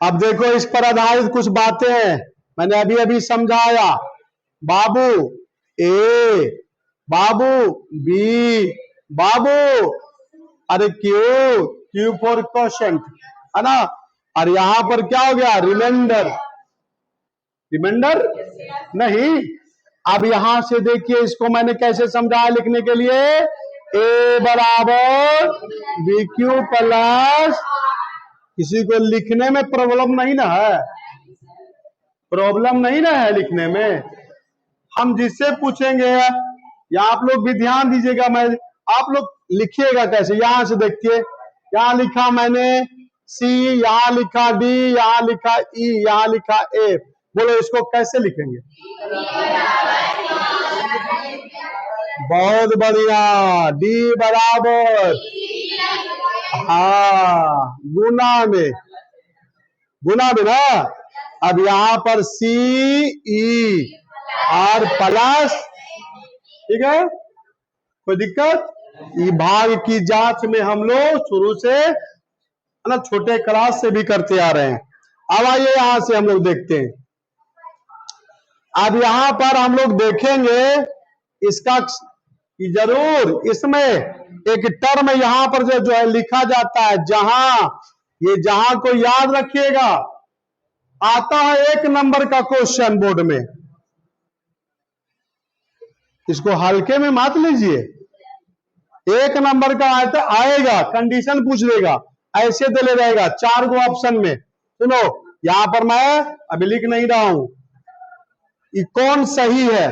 अब देखो इस पर आधारित कुछ बातें हैं, मैंने अभी अभी समझाया। बाबू ए, बाबू बी, बाबू अरे क्यू फॉर क्वोशंट, है ना। और यहां पर क्या हो गया? रिमाइंडर। रिमाइंडर नहीं। अब यहां से देखिए इसको मैंने कैसे समझाया लिखने के लिए। ए बराबर बी क्यू प्लस, किसी को लिखने में प्रॉब्लम नहीं ना है? प्रॉब्लम नहीं ना है लिखने में? हम जिससे पूछेंगे, या आप लोग भी ध्यान दीजिएगा, मैं आप लोग लिखिएगा कैसे। यहां से देखिए, यहां लिखा मैंने सी, यहां लिखा डी, यहां लिखा ई, यहां लिखा ए। बोलो इसको कैसे लिखेंगे? बहुत बढ़िया। डी बराबर, हाँ गुना में, गुना में ना। अब यहां पर सी ई आर प्लस, ठीक है, कोई दिक्कत? ये भाग की जांच में हम लोग शुरू से ना छोटे क्लास से भी करते आ रहे हैं। अब आइए यहां से हम लोग देखते हैं। अब यहां पर हम लोग देखेंगे इसका जरूर इसमें एक टर्म यहां पर जो है लिखा जाता है, जहां को याद रखिएगा, आता है 1 नंबर का क्वेश्चन बोर्ड में। इसको हल्के में मत लीजिए, 1 नंबर का आएगा, कंडीशन पूछ लेगा, ऐसे दे ले रहेगा 4 गो ऑप्शन में। सुनो यहां पर मैं अभी लिख नहीं रहा हूं, ये कौन सही है।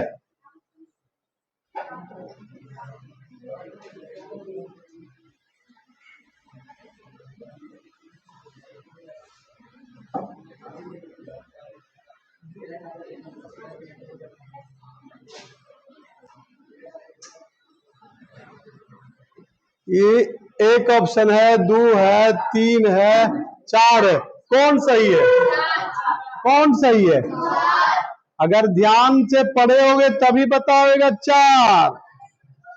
ये 1 ऑप्शन है, 2 है, 3 है, 4 है। कौन सही है? कौन सही है? अगर ध्यान से पढ़े होगे तभी पता होगा 4,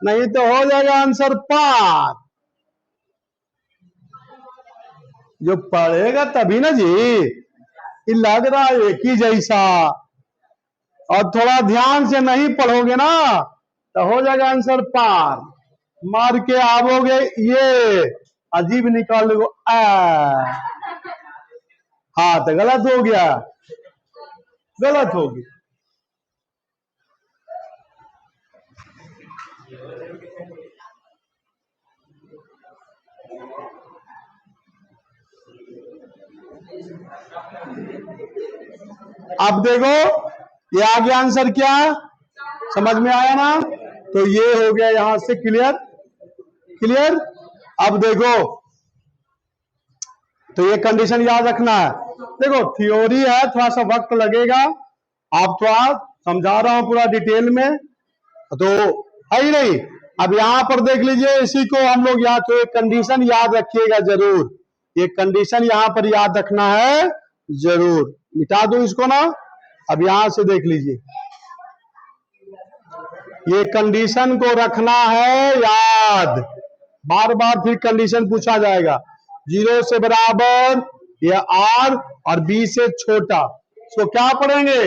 नहीं तो हो जाएगा आंसर 5। जो पढ़ेगा तभी ना जी। ये लग रहा है एक ही जैसा, और थोड़ा ध्यान से नहीं पढ़ोगे ना तो हो जाएगा आंसर पार। मार के आवोगे ये अजीब निकाल लो हाँ तो गलत हो गया, गलत हो गया। अब देखो ये आ गया आंसर, क्या समझ में आया ना? तो ये हो गया यहां से क्लियर, क्लियर। अब देखो तो ये कंडीशन याद रखना है। देखो थ्योरी है, थोड़ा सा वक्त लगेगा, आप थोड़ा समझा रहा हूं पूरा डिटेल में, तो है ही नहीं। अब यहां पर देख लीजिए, इसी को हम लोग यहाँ तो एक कंडीशन याद रखिएगा जरूर, ये कंडीशन यहां पर याद रखना है जरूर। मिटा दो इसको ना। अब यहां से देख लीजिए, ये कंडीशन को रखना है याद, बार बार फिर कंडीशन पूछा जाएगा। 0 से बराबर या R और B से छोटा, तो क्या पढ़ेंगे?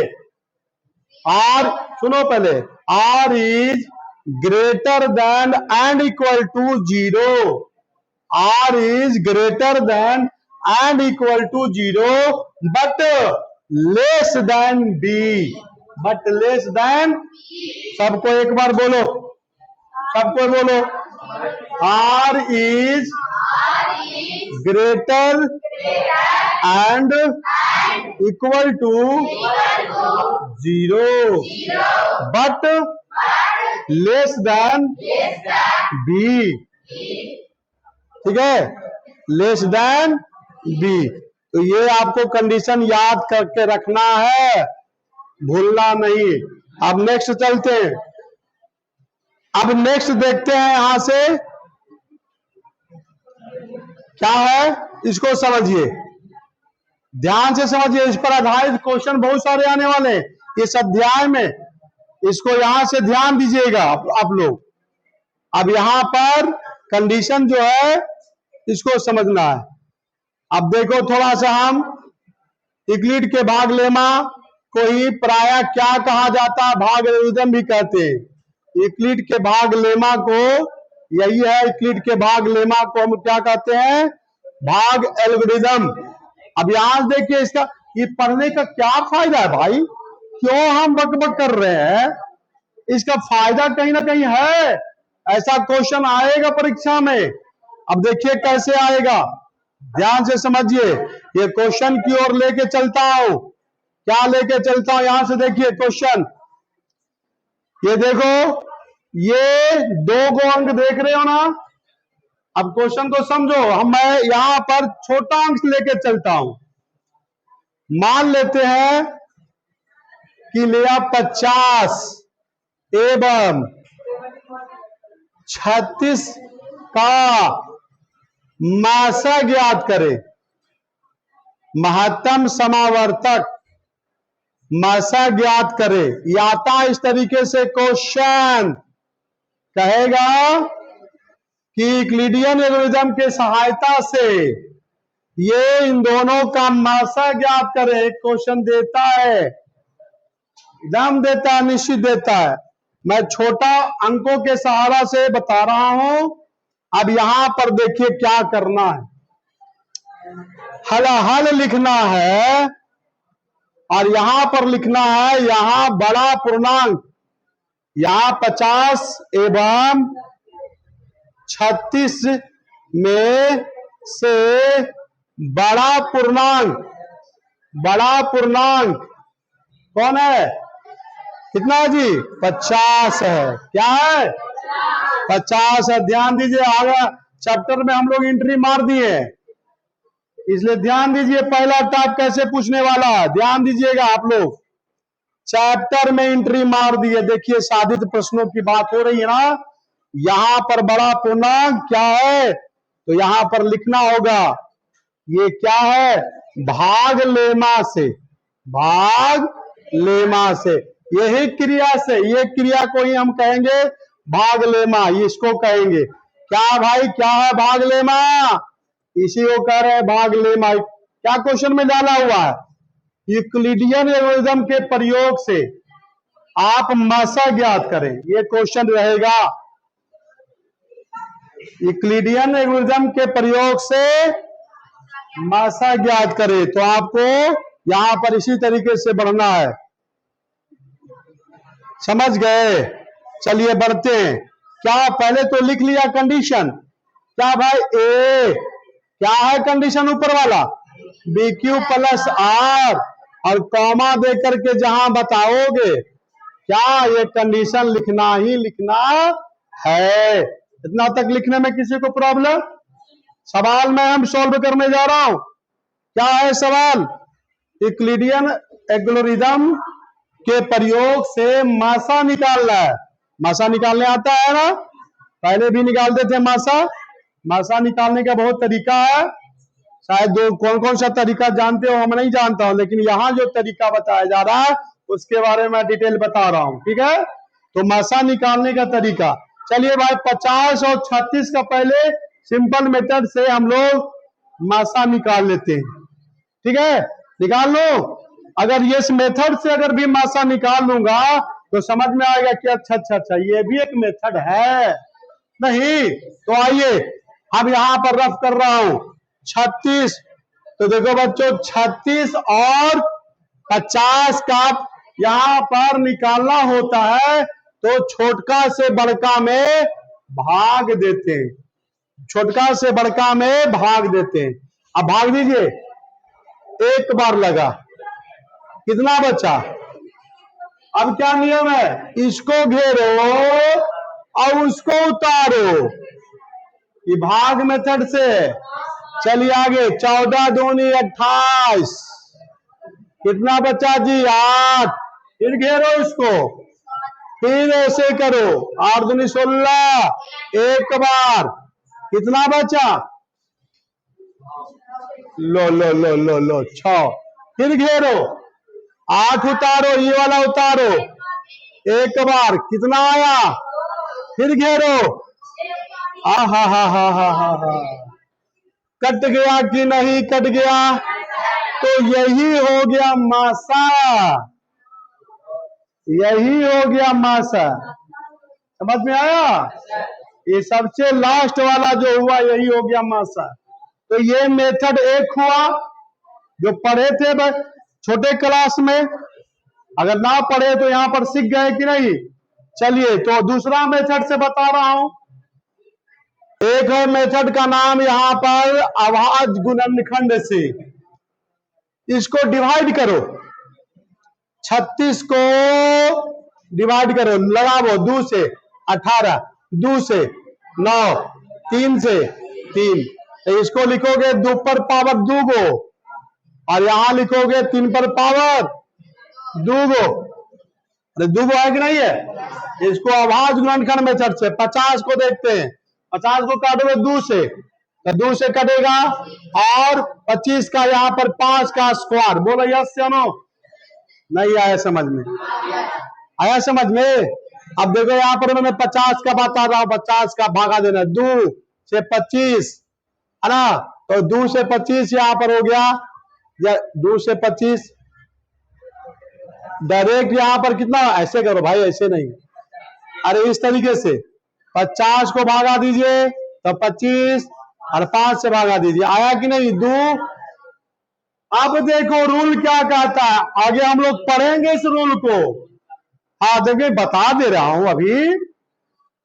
R, सुनो पहले, R is greater than and equal to 0। R is greater than and equal to 0 but less than B, but less than, सबको एक बार बोलो, सबको बोलो, R is greater and equal to 0 but less than B, ठीक है, less than B। तो ये आपको कंडीशन याद करके रखना है, भूलना नहीं। अब नेक्स्ट चलते हैं, अब नेक्स्ट देखते हैं यहां से क्या है, इसको समझिए, ध्यान से समझिए। इस पर आधारित क्वेश्चन बहुत सारे आने वाले हैं इस अध्याय में, इसको यहां से ध्यान दीजिएगा आप लोग। अब यहां पर कंडीशन जो है इसको समझना है। अब देखो थोड़ा सा, हम यूक्लिड के भाग लेमा को ही प्रायः क्या कहा जाता है, भाग एल्गोरिथम भी कहते हैं। यूक्लिड के भाग लेमा को, यही है यूक्लिड के भाग लेमा को हम क्या कहते हैं, भाग एल्गोरिथम। अब यहां देखिए, इसका ये पढ़ने का क्या फायदा है भाई, क्यों हम बकबक कर रहे हैं, इसका फायदा कहीं ना कहीं है। ऐसा क्वेश्चन आएगा परीक्षा में, अब देखिए कैसे आएगा, ध्यान से समझिए। ये क्वेश्चन की ओर लेके चलता हूं, क्या लेके चलता हूं, यहां से देखिए क्वेश्चन, ये देखो, ये 2 अंक देख रहे हो ना। अब क्वेश्चन को समझो, मैं यहां पर छोटा अंक लेके चलता हूं। मान लेते हैं कि लिया 50 एवं 36 का मासा ज्ञात करे, महत्तम समावर्तक मासा ज्ञात करे। याता इस तरीके से क्वेश्चन कहेगा कि यूक्लिडियन एल्गोरिथम के सहायता से ये इन दोनों का मासा ज्ञात करे। क्वेश्चन देता है, एकदम देता है, निश्चित देता है। मैं छोटा अंकों के सहारा से बता रहा हूं। अब यहां पर देखिए क्या करना है, हल लिखना है, और यहां पर लिखना है, यहां बड़ा पूर्णांक, यहां 50 एवं 36 में से बड़ा पूर्णांक, बड़ा पूर्णांक कौन है, कितना है जी, 50 है। क्या है, 50 है। ध्यान दीजिए, आगे चैप्टर में हम लोग एंट्री मार दिए, इसलिए ध्यान दीजिए पहला टाइप कैसे पूछने वाला है, ध्यान दीजिएगा आप लोग। चैप्टर में एंट्री मार दिए, देखिए साधित प्रश्नों की बात हो रही है ना। यहां पर बड़ा पूर्णांक क्या है, तो यहां पर लिखना होगा, ये क्या है, भाग लेमा से, भाग लेमा से, यही क्रिया से, ये क्रिया को ही हम कहेंगे भाग लेमा, इसको कहेंगे क्या भाई, क्या है भाग लेमा, इसी को कह रहे हैं भाग लेमा। क्या क्वेश्चन में डाला हुआ है? यूक्लिडियन एल्गोरिथम के प्रयोग से आप मासा ज्ञात करें, ये क्वेश्चन रहेगा। यूक्लिडियन एल्गोरिथम के प्रयोग से मासा ज्ञात करें, तो आपको यहां पर इसी तरीके से बढ़ना है। समझ गए? चलिए बढ़ते हैं। क्या पहले तो लिख लिया कंडीशन? क्या भाई ए क्या है कंडीशन ऊपर वाला? बी क्यू प्लस आर, और कॉमा देकर के जहां बताओगे क्या ये कंडीशन लिखना ही लिखना है। इतना तक लिखने में किसी को प्रॉब्लम? सवाल में हम सॉल्व करने जा रहा हूं। क्या है सवाल? यूक्लिडियन एल्गोरिथम के प्रयोग से मासा निकालना है। मासा निकालने आता है ना? पहले भी निकालते थे मासा। मासा निकालने का बहुत तरीका है। शायद दो कौन कौन सा तरीका जानते हो, हम नहीं जानता हूं, लेकिन यहाँ जो तरीका बताया जा रहा है उसके बारे में डिटेल बता रहा हूं। ठीक है, तो मासा निकालने का तरीका। चलिए भाई 50 और 36 का पहले सिंपल मेथड से हम लोग मासा निकाल लेते हैं। ठीक है, निकाल लो। अगर ये इस मेथड से अगर भी मासा निकाल लूंगा तो समझ में आएगा कि अच्छा अच्छा अच्छा ये भी एक मेथड है। नहीं तो आइए अब यहां पर रफ कर रहा हूं 36। तो देखो बच्चों 36 और 50 का यहां पर निकालना होता है तो छोटका से बड़का में भाग देते हैं। छोटका से बड़का में भाग देते हैं। अब भाग दीजिए, एक बार लगा, कितना बचा? अब क्या नियम है? इसको घेरो और उसको उतारो, ये भाग मेथड से। चलिए आगे, 14 दूनी 28, कितना बचा जी? 8। फिर घेरो इसको, फिर ऐसे करो, 8 दूनी 16, एक बार, कितना बचा? लो लो लो लो लो 6। फिर घेरो, 8 उतारो, ये वाला उतारो, एक बार, कितना आया? फिर घेरो, हा हा हा हा हा हा हा। कट गया कि नहीं कट गया? तो यही हो गया मासा, यही हो गया मासा। समझ में आया? ये सबसे लास्ट वाला जो हुआ यही हो गया मासा। तो ये मेथड एक हुआ जो पढ़े थे छोटे क्लास में। अगर ना पढ़े तो यहां पर सीख गए कि नहीं? चलिए तो दूसरा मेथड से बता रहा हूं। एक है मेथड का नाम यहां पर आवाज गुणनखंड से। इसको डिवाइड करो, 36 को डिवाइड करो, लगाओ 2 से 18, 2 से 9, 3 से 3। तो इसको लिखोगे 2 पर पावर 2 गो, और यहां लिखोगे 3 पर पावर 2 गो। अरे 2 गो है कि नहीं है? इसको आवाज गुणनखंड मेथड से 50 को देखते हैं। 50 को काटोगे 2 से, तो 2 से कटेगा, और 25 का यहाँ पर 5 का स्क्वायर। बोलो यस या नो? नहीं आया समझ में? आया समझ में? अब देखो यहाँ पर मैंने 50 का बता रहा हूं, 50 का भागा देना 2 से 25 है ना? तो 2 से 25 यहाँ पर हो गया, 2 से 25 डायरेक्ट यहाँ पर कितना? ऐसे करो भाई, ऐसे नहीं, अरे इस तरीके से 50 को भागा दीजिए तो 25, और 5 से भागा दीजिए, आया कि नहीं? 2। अब देखो रूल क्या कहता है, आगे हम लोग पढ़ेंगे इस रूल को। हाँ देखिए बता दे रहा हूं अभी।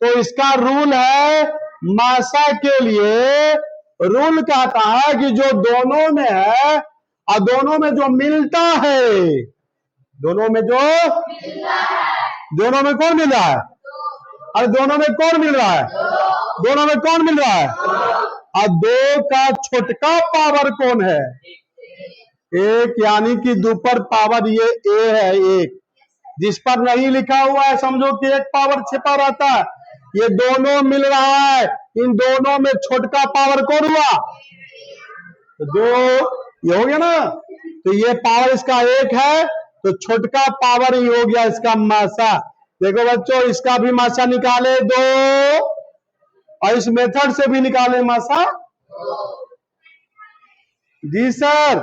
तो इसका रूल है मासा के लिए, रूल कहता है कि जो दोनों में है और दोनों में जो मिलता है, दोनों में जो दोनों में कौन मिल रहा है? अरे दोनों में कौन मिल रहा है? दोनों में कौन मिल रहा है? और 2 का छोटका पावर कौन है? 1, यानी कि 2 पर पावर ये ए है, 1। जिस पर नहीं लिखा हुआ है समझो कि 1 पावर छिपा रहता है। ये दोनों मिल रहा है, इन दोनों में छोटका पावर कौन हुआ? तो 2 ये हो गया ना? तो ये पावर इसका 1 है, तो छोटका पावर ही हो गया इसका मासा। देखो बच्चों, इसका भी मासा निकाले 2, और इस मेथड से भी निकाले मासा जी सर,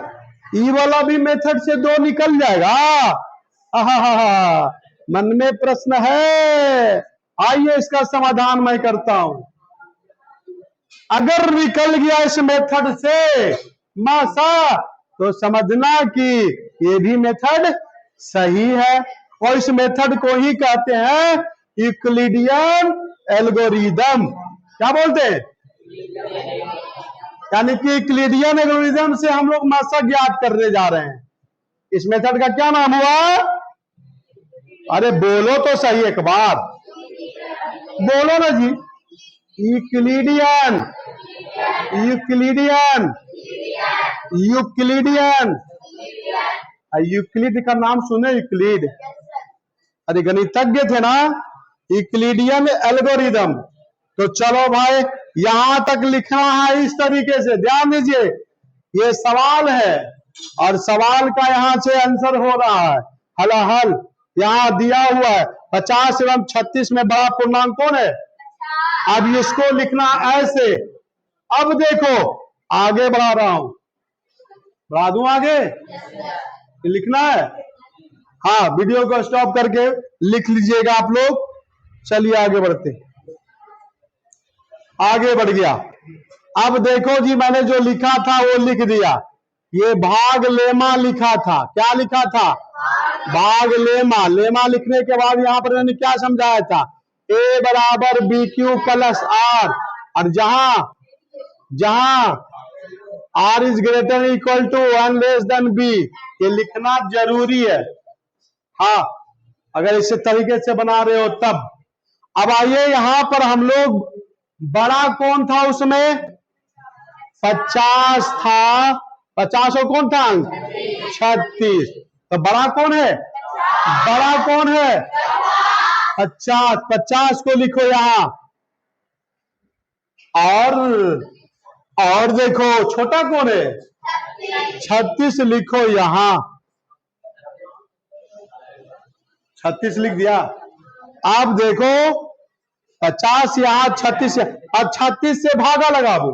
ई वाला भी मेथड से 2 निकल जाएगा। आहा, मन में प्रश्न है, आइए इसका समाधान मैं करता हूं। अगर निकल गया इस मेथड से मासा, तो समझना कि ये भी मेथड सही है, और इस मेथड को ही कहते हैं यूक्लिडियन एल्गोरिदम। क्या बोलते हैं? यानी कि यूक्लिडियन एल्गोरिदम से हम लोग मासा ज्ञात करने जा रहे हैं। इस मेथड का क्या नाम हुआ? अरे बोलो तो सही एक बार, बोलो ना जी। Euclidean, Euclidean, Euclidean. यूक्लिड का नाम सुने? यूक्लिड, अरे गणितज्ञ थे ना। Euclidean algorithm. तो चलो भाई, यहां तक लिखना है इस तरीके से, ध्यान दीजिए। ये सवाल है और सवाल का यहां से आंसर हो रहा है। हल यहां दिया हुआ है 50 एवं 36 में बड़ा पूर्णांक कौन है? अब इसको लिखना ऐसे। अब देखो, आगे बढ़ा रहा हूं, बढ़ा दूं आगे? लिखना है, हाँ, वीडियो को स्टॉप करके लिख लीजिएगा आप लोग। चलिए आगे बढ़ते, आगे बढ़ गया। अब देखो जी, मैंने जो लिखा था वो लिख दिया। ये भाग लेमा लिखा था। क्या लिखा था? भाग लेमा। लेमा लिखने के बाद यहां पर मैंने क्या समझाया था? ए बराबर बी क्यू प्लस आर, और जहां R is greater equal to 1 less than B, ये लिखना जरूरी है। हाँ, अगर इस तरीके से बना रहे हो तब। अब आइए यहां पर हम लोग, बड़ा कौन था उसमें? 50 था। 50 और कौन था? 36। तो बड़ा कौन है? बड़ा कौन है? 50। 50 को लिखो यहां, और देखो छोटा कौन है? 36 लिखो यहां। 36 लिख दिया। अब देखो 50 यहां, 36 अब 36 से भागा लगाओ,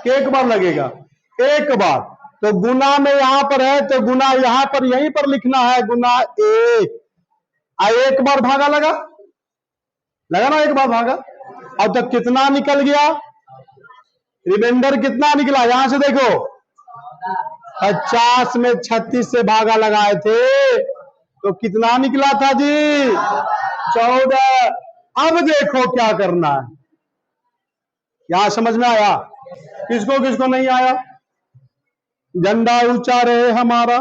एक बार लगेगा, एक बार। तो गुना में यहां पर है, तो गुना यहां पर यहीं पर लिखना है, गुना एक बार भागा लगा ना, एक बार भागा। अब तक कितना निकल गया? रिमाइंडर कितना निकला? यहां से देखो, 50 में 36 से भागा लगाए थे, तो कितना निकला था जी? 14। अब देखो क्या करना है। यहां समझ में आया? किसको किसको नहीं आया? झंडा ऊंचा रहे हमारा।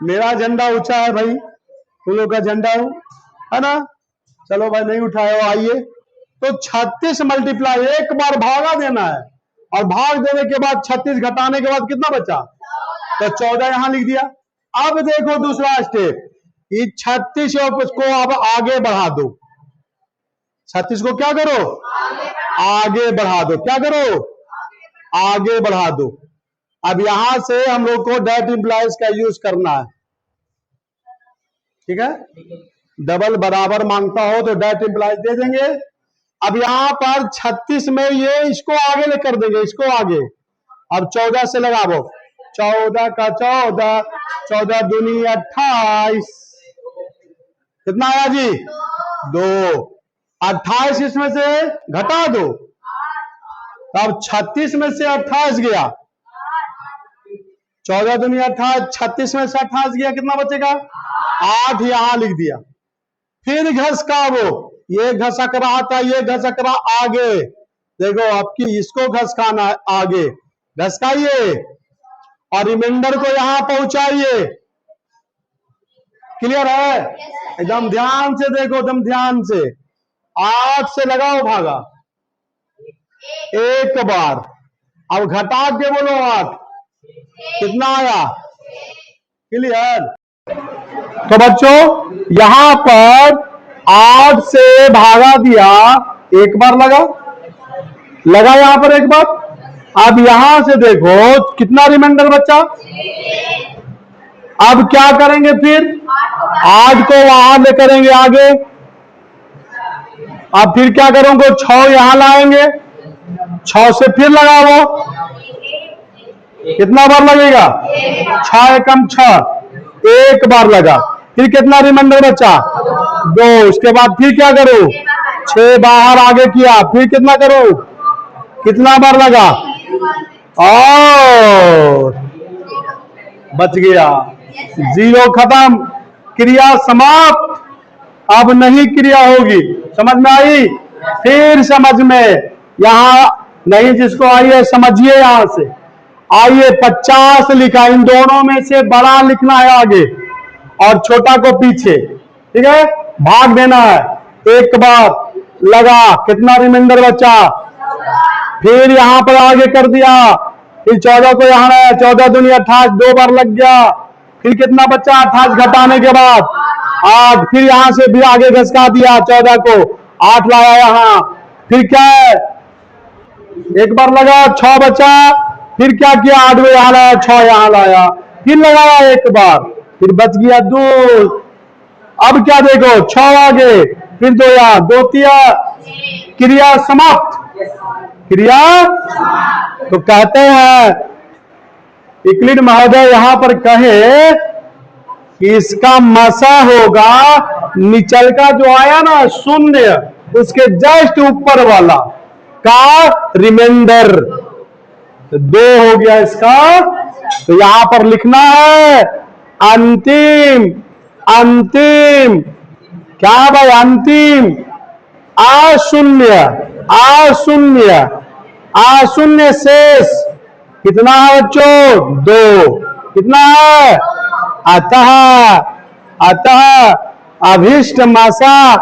मेरा झंडा ऊंचा है भाई, तुम लोग का झंडा है ना? चलो भाई, नहीं उठाए हो, आइए। तो 36 मल्टीप्लाई, एक बार भागा देना है, और भाग देने के बाद 36 घटाने के बाद कितना बचा? तो 14 यहां लिख दिया। अब देखो दूसरा स्टेप, 36 को अब आगे बढ़ा दो। 36 को क्या करो? आगे बढ़ा दो। क्या करो? आगे बढ़ा दो। अब यहां से हम लोग को डेट इंप्लाइज का यूज करना है, ठीक है? डबल बराबर मांगता हो तो डेट इंप्लाइज दे देंगे। अब यहां पर 36 में ये इसको आगे लेकर देंगे, इसको आगे। अब 14 से लगाओ, 14 का 14, 14 दूनी 28, कितना आया जी? 2। 28 इसमें से घटा दो, अब 36 में से 28 गया, 14 दूनी 28, 36 में से 28 गया, कितना बचेगा? 8 यहां लिख दिया। फिर घसकावो, ये घसक रहा था, ये घसक रहा आगे। देखो आपकी इसको घसकाना है आगे, घसकाइए और रिमाइंडर को यहां पहुंचाइए। क्लियर है? एकदम ध्यान से देखो, एकदम ध्यान से। 8 से लगाओ भागा एक बार, अब घटा के बोलो 8, कितना आया? क्लियर? तो बच्चों यहां पर 8 से भागा दिया, एक बार लगा यहां पर एक बार। अब यहां से देखो कितना रिमाइंडर बचा। अब क्या करेंगे फिर? 8 को वहां ले करेंगे आगे। अब फिर क्या करेंगे? 6 यहां लाएंगे, 6 से फिर लगाओ, कितना बार लगेगा? 6 एकम 6, एक बार लगा। फिर कितना रिमाइंडर बचा? 2। उसके बाद फिर क्या करूं? 6 बाहर आगे किया, फिर कितना करूं? कितना बार लगा? और बच गया, 0 खत्म, क्रिया समाप्त। अब नहीं क्रिया होगी। समझ में आई? फिर समझ में, यहां नहीं जिसको आई है समझिए। यहां से आइए, 50 लिखा, इन दोनों में से बड़ा लिखना है आगे और छोटा को पीछे। ठीक है, भाग देना है। एक बार लगा, कितना रिमाइंडर बचा? फिर यहां पर आगे कर दिया, फिर 14 को यहां लाया, 14 दूनी 28, 2 बार लग गया। फिर कितना बचा? 28 घटाने के बाद 8। फिर यहां से भी आगे घसका दिया, 14 को 8 लाया यहां। फिर क्या है? एक बार लगा, 6 बचा। फिर क्या किया? 8 को यहां लाया, 6 यहां लाया, फिर लगाया एक बार, फिर बच गया 2। अब क्या देखो, 6 आगे, फिर 2 यहां, 2 तिया, क्रिया समाप्त। क्रिया तो कहते हैं इक्लिड महोदय यहां पर कहे कि इसका मसा होगा निचल का जो आया ना 0, उसके जस्ट ऊपर वाला का रिमाइंडर। 2 हो गया इसका। तो यहां पर लिखना है अंतिम। अंतिम क्या भाई? अंतिम अशून्य। अशून्य, अशून्य शेष कितना है बच्चों? 2। कितना है? अतः अतः अभीष्ट मासा,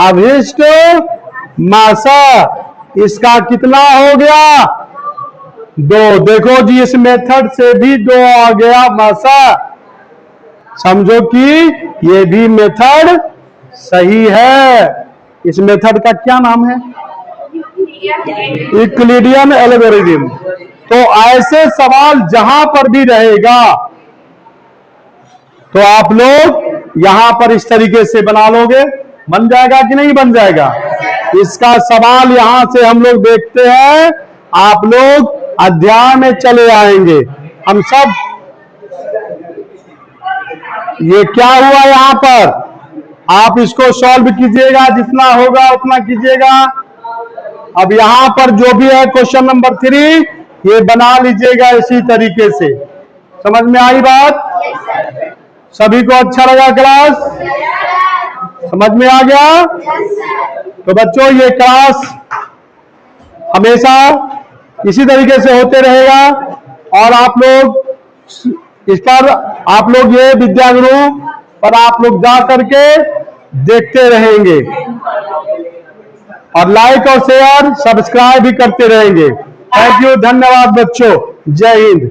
अभीष्ट मासा इसका कितना हो गया? 2। देखो जी, इस मेथड से भी 2 आ गया मासा। समझो कि ये भी मेथड सही है। इस मेथड का क्या नाम है? Euclidean algorithm. तो ऐसे सवाल जहां पर भी रहेगा तो आप लोग यहां पर इस तरीके से बना लोगे। बन जाएगा कि नहीं बन जाएगा? इसका सवाल यहां से हम लोग देखते हैं, आप लोग अध्याय में चले आएंगे। हम सब ये क्या हुआ यहां पर? आप इसको सॉल्व कीजिएगा, जितना होगा उतना कीजिएगा। अब यहां पर जो भी है क्वेश्चन नंबर 3 ये बना लीजिएगा इसी तरीके से। समझ में आई बात? सभी को अच्छा लगा क्लास? समझ में आ गया? तो बच्चों ये क्लास हमेशा इसी तरीके से होते रहेगा और आप लोग इस पर आप लोग ये विद्यागुरु पर आप लोग जा करके देखते रहेंगे और लाइक और शेयर सब्सक्राइब भी करते रहेंगे। थैंक यू, धन्यवाद बच्चों। जय हिंद।